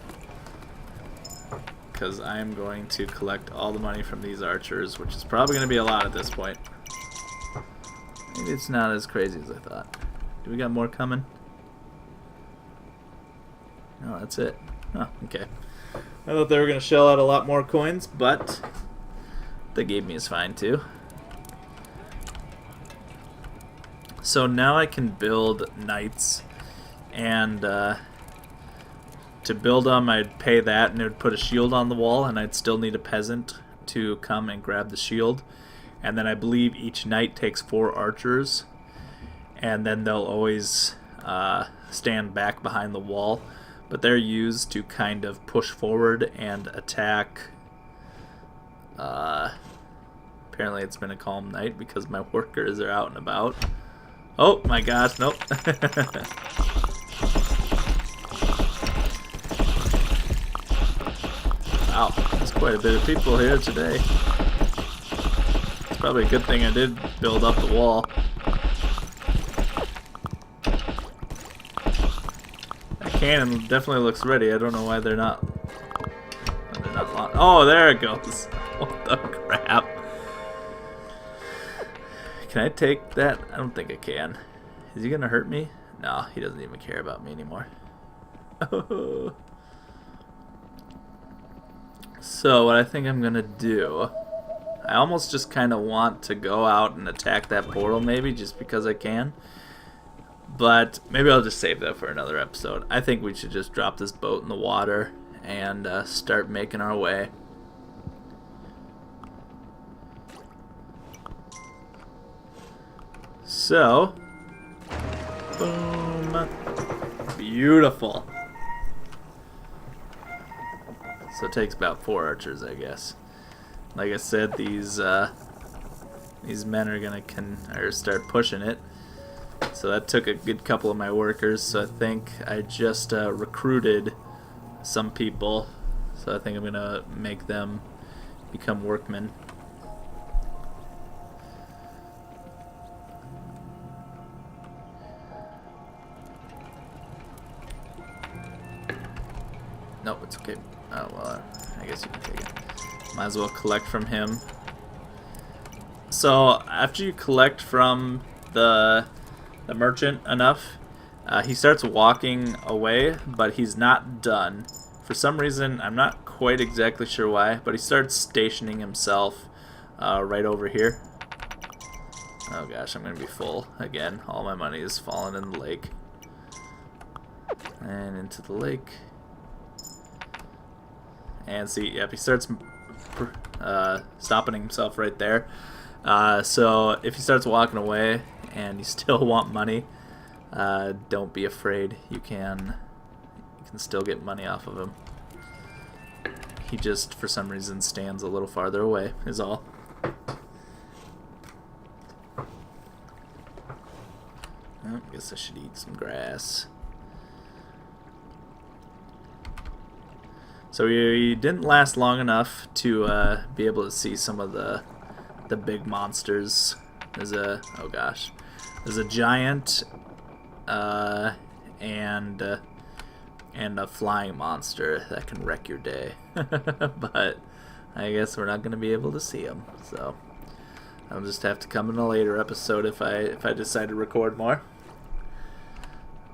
Because I'm going to collect all the money from these archers, which is probably going to be a lot at this point. Maybe it's not as crazy as I thought. Do we got more coming? No, that's it. Oh, okay. I thought they were going to shell out a lot more coins, but what they gave me is fine too. So now I can build knights, and to build them I'd pay that and it would put a shield on the wall, and I'd still need a peasant to come and grab the shield. And then I believe each knight takes 4 archers, and then they'll always stand back behind the wall, but they're used to kind of push forward and attack. Apparently it's been a calm night because my workers are out and about. Oh my gosh, nope. Wow, there's quite a bit of people here today. It's probably a good thing I did build up the wall. That cannon definitely looks ready. I don't know why they're not. Oh, there it goes. What the crap? Can I take that? I don't think I can. Is he gonna hurt me? No, he doesn't even care about me anymore. So what I think I'm gonna do, I almost just kind of want to go out and attack that portal maybe just because I can, but maybe I'll just save that for another episode. I think we should just drop this boat in the water and start making our way. So, boom, beautiful. So it takes about 4 archers, I guess. Like I said, these men are gonna start pushing it. So that took a good couple of my workers. So I think I just recruited some people. So I think I'm gonna make them become workmen. No, it's okay. Oh, well, I guess you can take it. Might as well collect from him. So, after you collect from the merchant enough, he starts walking away, but he's not done. For some reason, I'm not quite exactly sure why, but he starts stationing himself right over here. Oh gosh, I'm going to be full again. All my money is falling in the lake. And into the lake. And see, yep, he starts stopping himself right there. So if he starts walking away and you still want money, don't be afraid. You can still get money off of him. He just, for some reason, stands a little farther away, is all. I guess I should eat some grass. So we didn't last long enough to be able to see some of the big monsters. There's a, oh gosh, There's a giant and a flying monster that can wreck your day. But I guess we're not going to be able to see them, so I'll just have to come in a later episode if I decide to record more.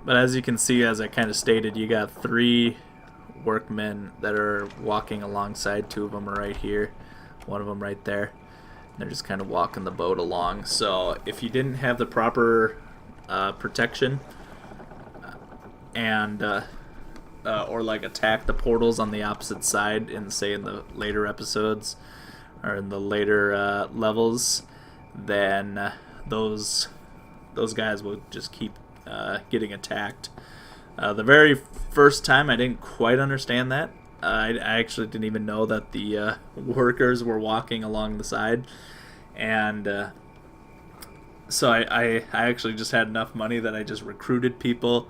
But as you can see, as I kind of stated, you got 3 workmen that are walking alongside. 2 of them are right here, 1 of them right there. They're just kind of walking the boat along. So if you didn't have the proper protection and or like attack the portals on the opposite side in, say, in the later episodes or in the later levels, then those guys will just keep getting attacked. The very first time I didn't quite understand that. I actually didn't even know that the workers were walking along the side, and so I actually just had enough money that I just recruited people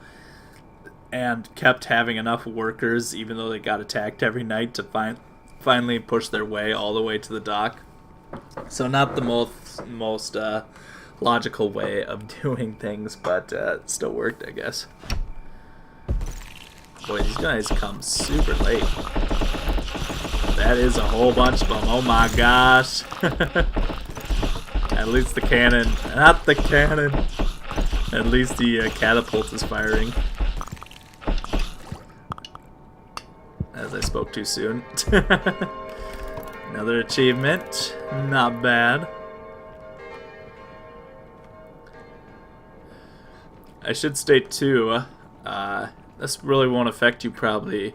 and kept having enough workers, even though they got attacked every night, to finally push their way all the way to the dock. So not the most logical way of doing things, but it still worked, I guess. Boy, these guys come super late. That is a whole bunch of them. Oh my gosh. At least the cannon. Not the cannon. At least the catapult is firing. As I spoke too soon. Another achievement. Not bad. I should state too, this really won't affect you probably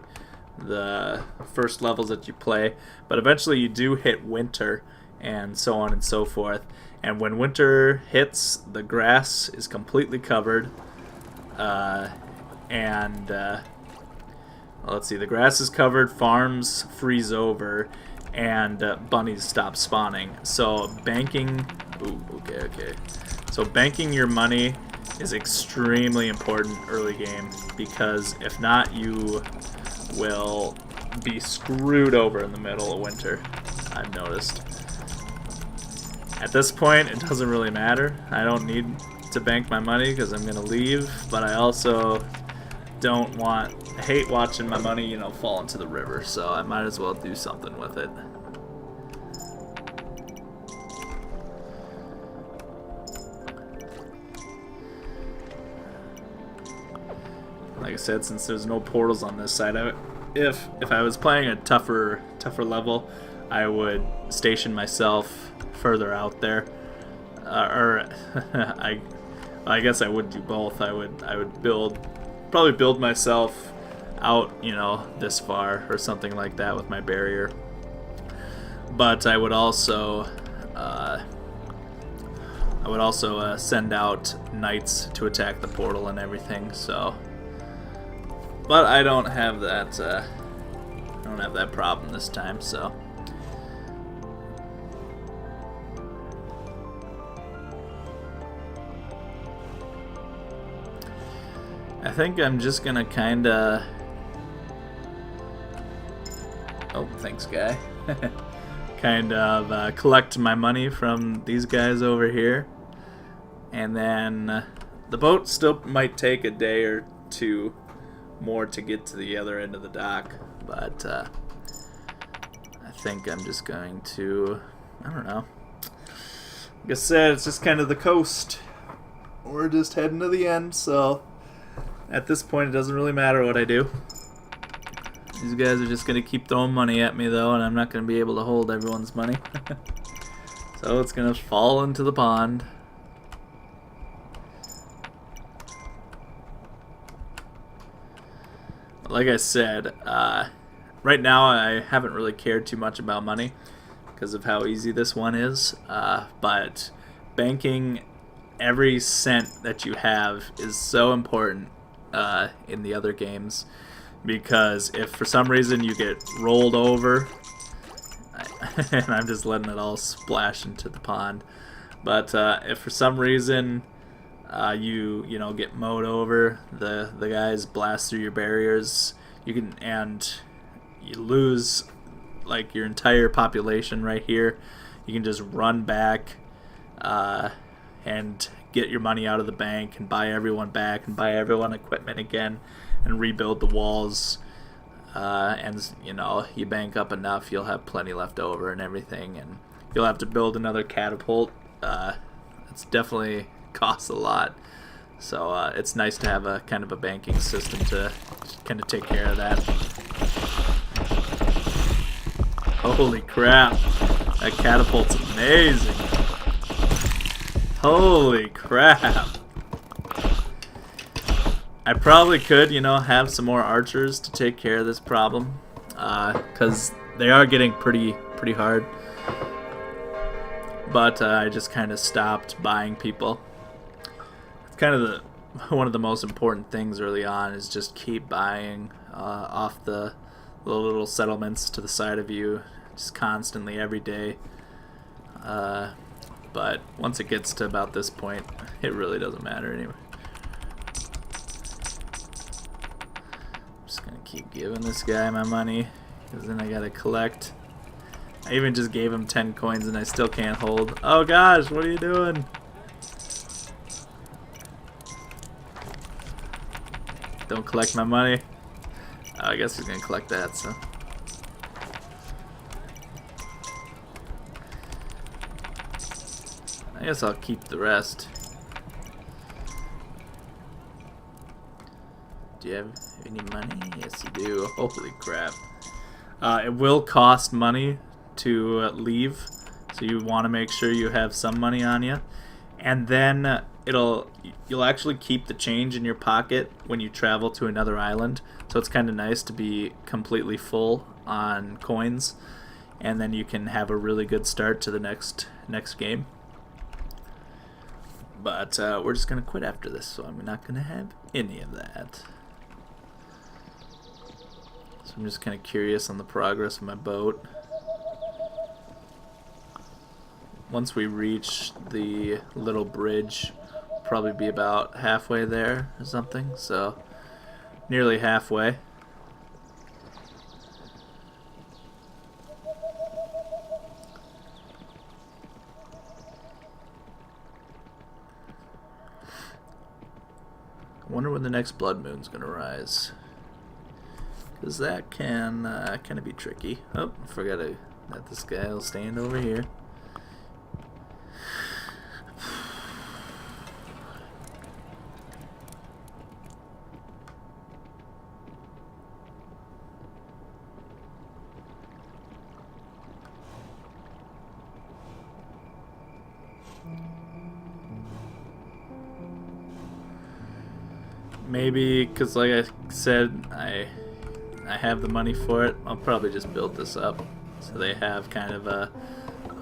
the first levels that you play, but eventually you do hit winter and so on and so forth. And when winter hits, the grass is completely covered, and let's see, the grass is covered, farms freeze over, and bunnies stop spawning. So banking, okay. So banking your money is extremely important early game, because if not, you will be screwed over in the middle of winter, I've noticed. At this point, it doesn't really matter. I don't need to bank my money because I'm going to leave, but I also I hate watching my money, fall into the river, so I might as well do something with it. Like I said, since there's no portals on this side, if I was playing a tougher level, I would station myself further out there, or I guess I would do both. I would probably build myself out, this far or something like that with my barrier. But I would also send out knights to attack the portal and everything. So. But I don't have that. I don't have that problem this time. So I think I'm just gonna kind of. Oh, thanks, guy. Kind of collect my money from these guys over here, and then the boat still might take a day or 2 more to get to the other end of the dock, but I think I'm just going to, I don't know. Like I said, it's just kind of the coast. We're just heading to the end, so at this point it doesn't really matter what I do. These guys are just going to keep throwing money at me though, and I'm not going to be able to hold everyone's money. So it's going to fall into the pond. Like I said, right now I haven't really cared too much about money because of how easy this one is, but banking every cent that you have is so important in the other games, because if for some reason you get rolled over, and I'm just letting it all splash into the pond, but if for some reason you get mowed over, the guys blast through your barriers, and you lose like your entire population right here. You can just run back and get your money out of the bank and buy everyone back and buy everyone equipment again and rebuild the walls. And you know, you bank up enough, you'll have plenty left over and everything, and you'll have to build another catapult. It's definitely costs a lot, so it's nice to have a kind of a banking system to kind of take care of that. Holy crap, that catapult's amazing. Holy crap. I probably could, you know, have some more archers to take care of this problem, because they are getting pretty hard. But I just kind of stopped buying people. It's kind of one of the most important things early on is just keep buying off the little settlements to the side of you, just constantly every day. But once it gets to about this point, it really doesn't matter anyway. I'm just gonna keep giving this guy my money, because then I gotta collect. I even just gave him 10 coins and I still can't hold. Oh gosh, what are you doing? Don't collect my money. Oh, I guess he's gonna collect that, so. I guess I'll keep the rest. Do you have any money? Yes, you do. Holy crap. It will cost money to leave, so you want to make sure you have some money on you, and then you'll actually keep the change in your pocket when you travel to another island. So it's kind of nice to be completely full on coins, and then you can have a really good start to the next game. But we're just gonna quit after this, so I'm not gonna have any of that. So I'm just kind of curious on the progress of my boat. Once we reach the little bridge, we'll probably be about halfway there or something, so nearly halfway. I wonder when the next blood moon's gonna rise, because that can kind of be tricky. Oh, I forgot to let this guy will stand over here. Maybe, because like I said, I have the money for it. I'll probably just build this up so they have kind of a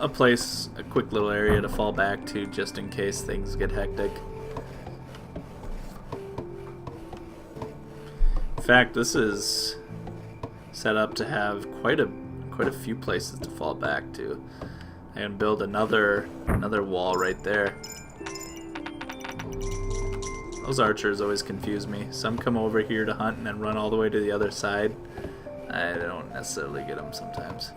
place, a quick little area to fall back to just in case things get hectic. In fact, this is set up to have quite a few places to fall back to. I can build another wall right there. Those archers always confuse me. Some come over here to hunt and then run all the way to the other side. I don't necessarily get them sometimes.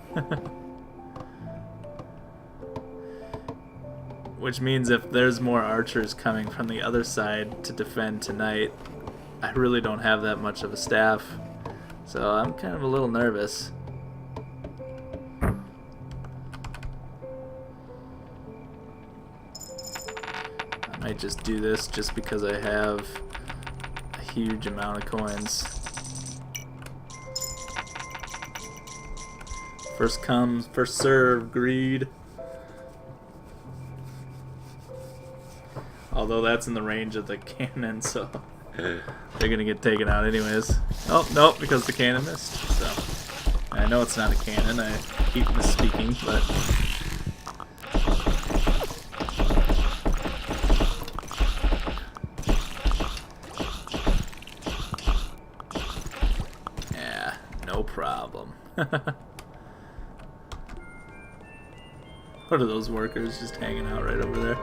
Which means if there's more archers coming from the other side to defend tonight, I really don't have that much of a staff. So I'm kind of a little nervous. I might just do this just because I have a huge amount of coins. First come, first serve, greed. Although that's in the range of the cannon, so they're gonna get taken out anyways. Oh, nope, because the cannon missed. So I know it's not a cannon, I keep misspeaking, but yeah, no problem. What are those workers just hanging out right over there?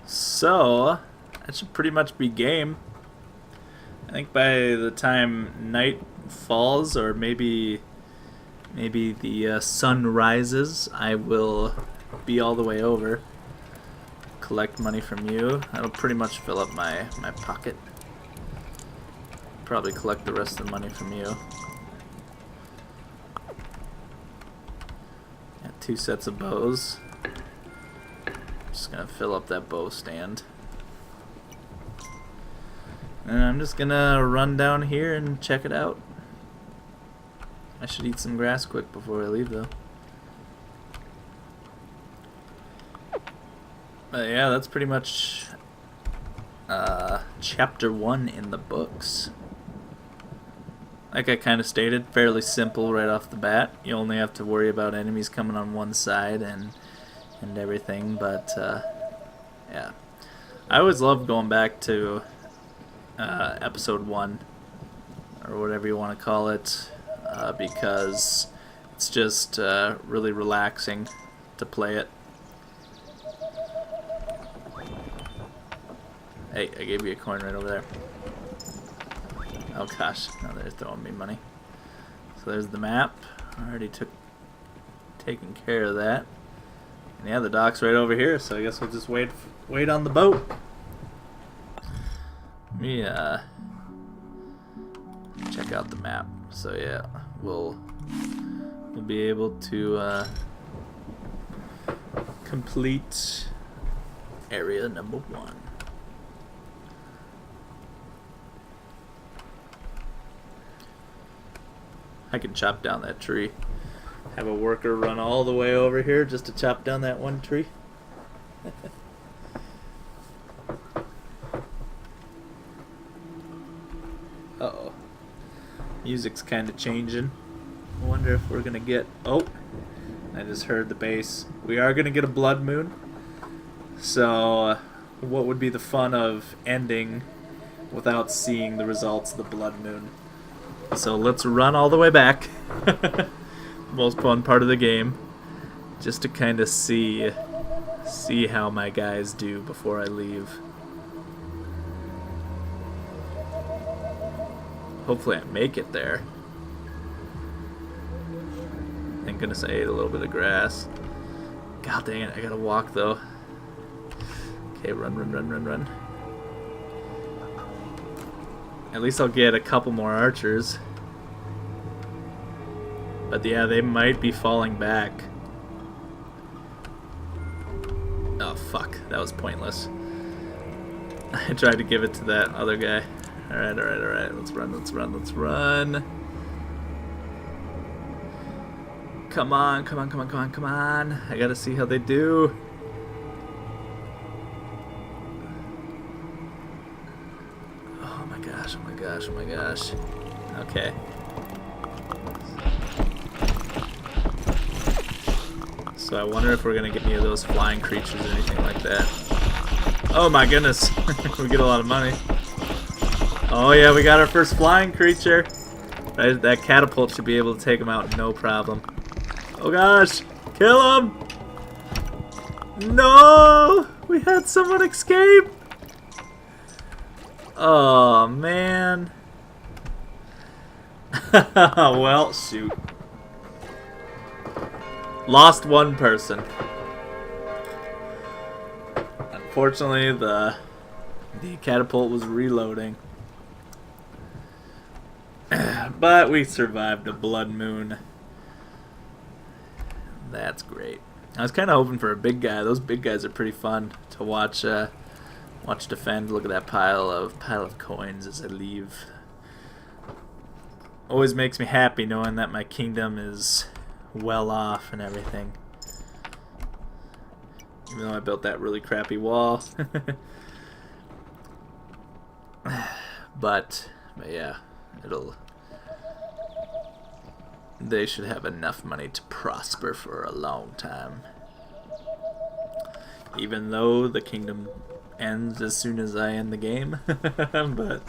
So, that should pretty much be game. I think by the time night falls, or maybe the sun rises, I will be all the way over. Collect money from you. That'll pretty much fill up my pocket. Probably collect the rest of the money from you. Got 2 sets of bows. Just gonna fill up that bow stand. And I'm just gonna run down here and check it out. I should eat some grass quick before I leave, though. But yeah, that's pretty much chapter 1 in the books. Like I kind of stated, fairly simple right off the bat. You only have to worry about enemies coming on one side and everything, but yeah. I always love going back to episode 1, or whatever you want to call it, because it's just really relaxing to play it. Hey, I gave you a coin right over there. Oh gosh, now they're throwing me money. So there's the map. I already taken care of that. And yeah, the dock's right over here, so I guess we'll just wait on the boat. Let me check out the map. So yeah, we'll be able to complete area number 1. I can chop down that tree. Have a worker run all the way over here just to chop down that one tree. Uh-oh. Music's kind of changing. I wonder if we're going to get... Oh! I just heard the bass. We are going to get a blood moon. So, what would be the fun of ending without seeing the results of the blood moon? So let's run all the way back. Most fun part of the game, just to kind of see how my guys do before I leave. Hopefully I make it there. Thank goodness I ate a little bit of grass. God dang it, I gotta walk though. Okay, run. At least I'll get a couple more archers. But yeah, they might be falling back. Oh fuck, that was pointless. I tried to give it to that other guy. Alright. Let's run. Come on. I gotta see how they do. Oh my gosh. Okay. So I wonder if we're gonna get any of those flying creatures or anything like that. Oh my goodness. We get a lot of money. Oh yeah, we got our first flying creature. That catapult should be able to take him out no problem. Oh gosh. Kill him! No! We had someone escape! Oh man. Well, shoot. Lost one person. Unfortunately, the catapult was reloading. But we survived a blood moon. That's great. I was kind of hoping for a big guy. Those big guys are pretty fun to watch. Watch defend. Look at that pile of coins as I leave. Always makes me happy knowing that my kingdom is well off and everything. Even though I built that really crappy wall. But yeah, they should have enough money to prosper for a long time. Even though the kingdom ends as soon as I end the game. But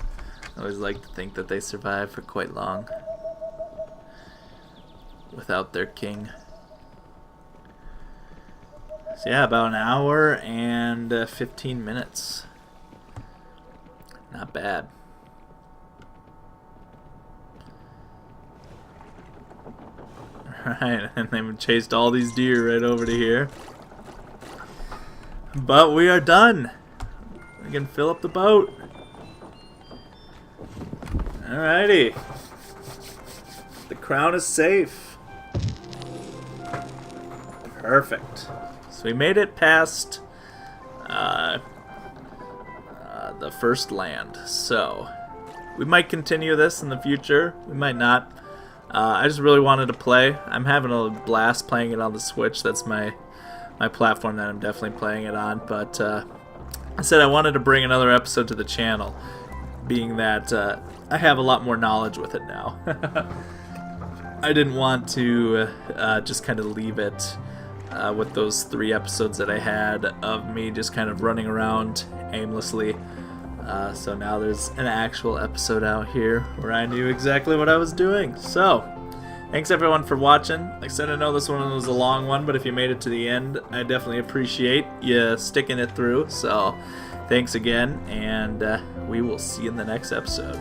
I always like to think that they survive for quite long without their king. So yeah, about an hour and 15 minutes. Not bad. Alright, and then chased all these deer right over to here. But we are done. We can fill up the boat. Alrighty. The crown is safe. Perfect. So we made it past the first land. So we might continue this in the future. We might not. I just really wanted to play. I'm having a blast playing it on the Switch. That's my platform that I'm definitely playing it on. But I said I wanted to bring another episode to the channel, being that I have a lot more knowledge with it now. I didn't want to just kind of leave it with those 3 episodes that I had of me just kind of running around aimlessly. So now there's an actual episode out here where I knew exactly what I was doing. So, thanks everyone for watching. Like I said, I know this one was a long one, but if you made it to the end, I definitely appreciate you sticking it through. So, thanks again, and we will see you in the next episode.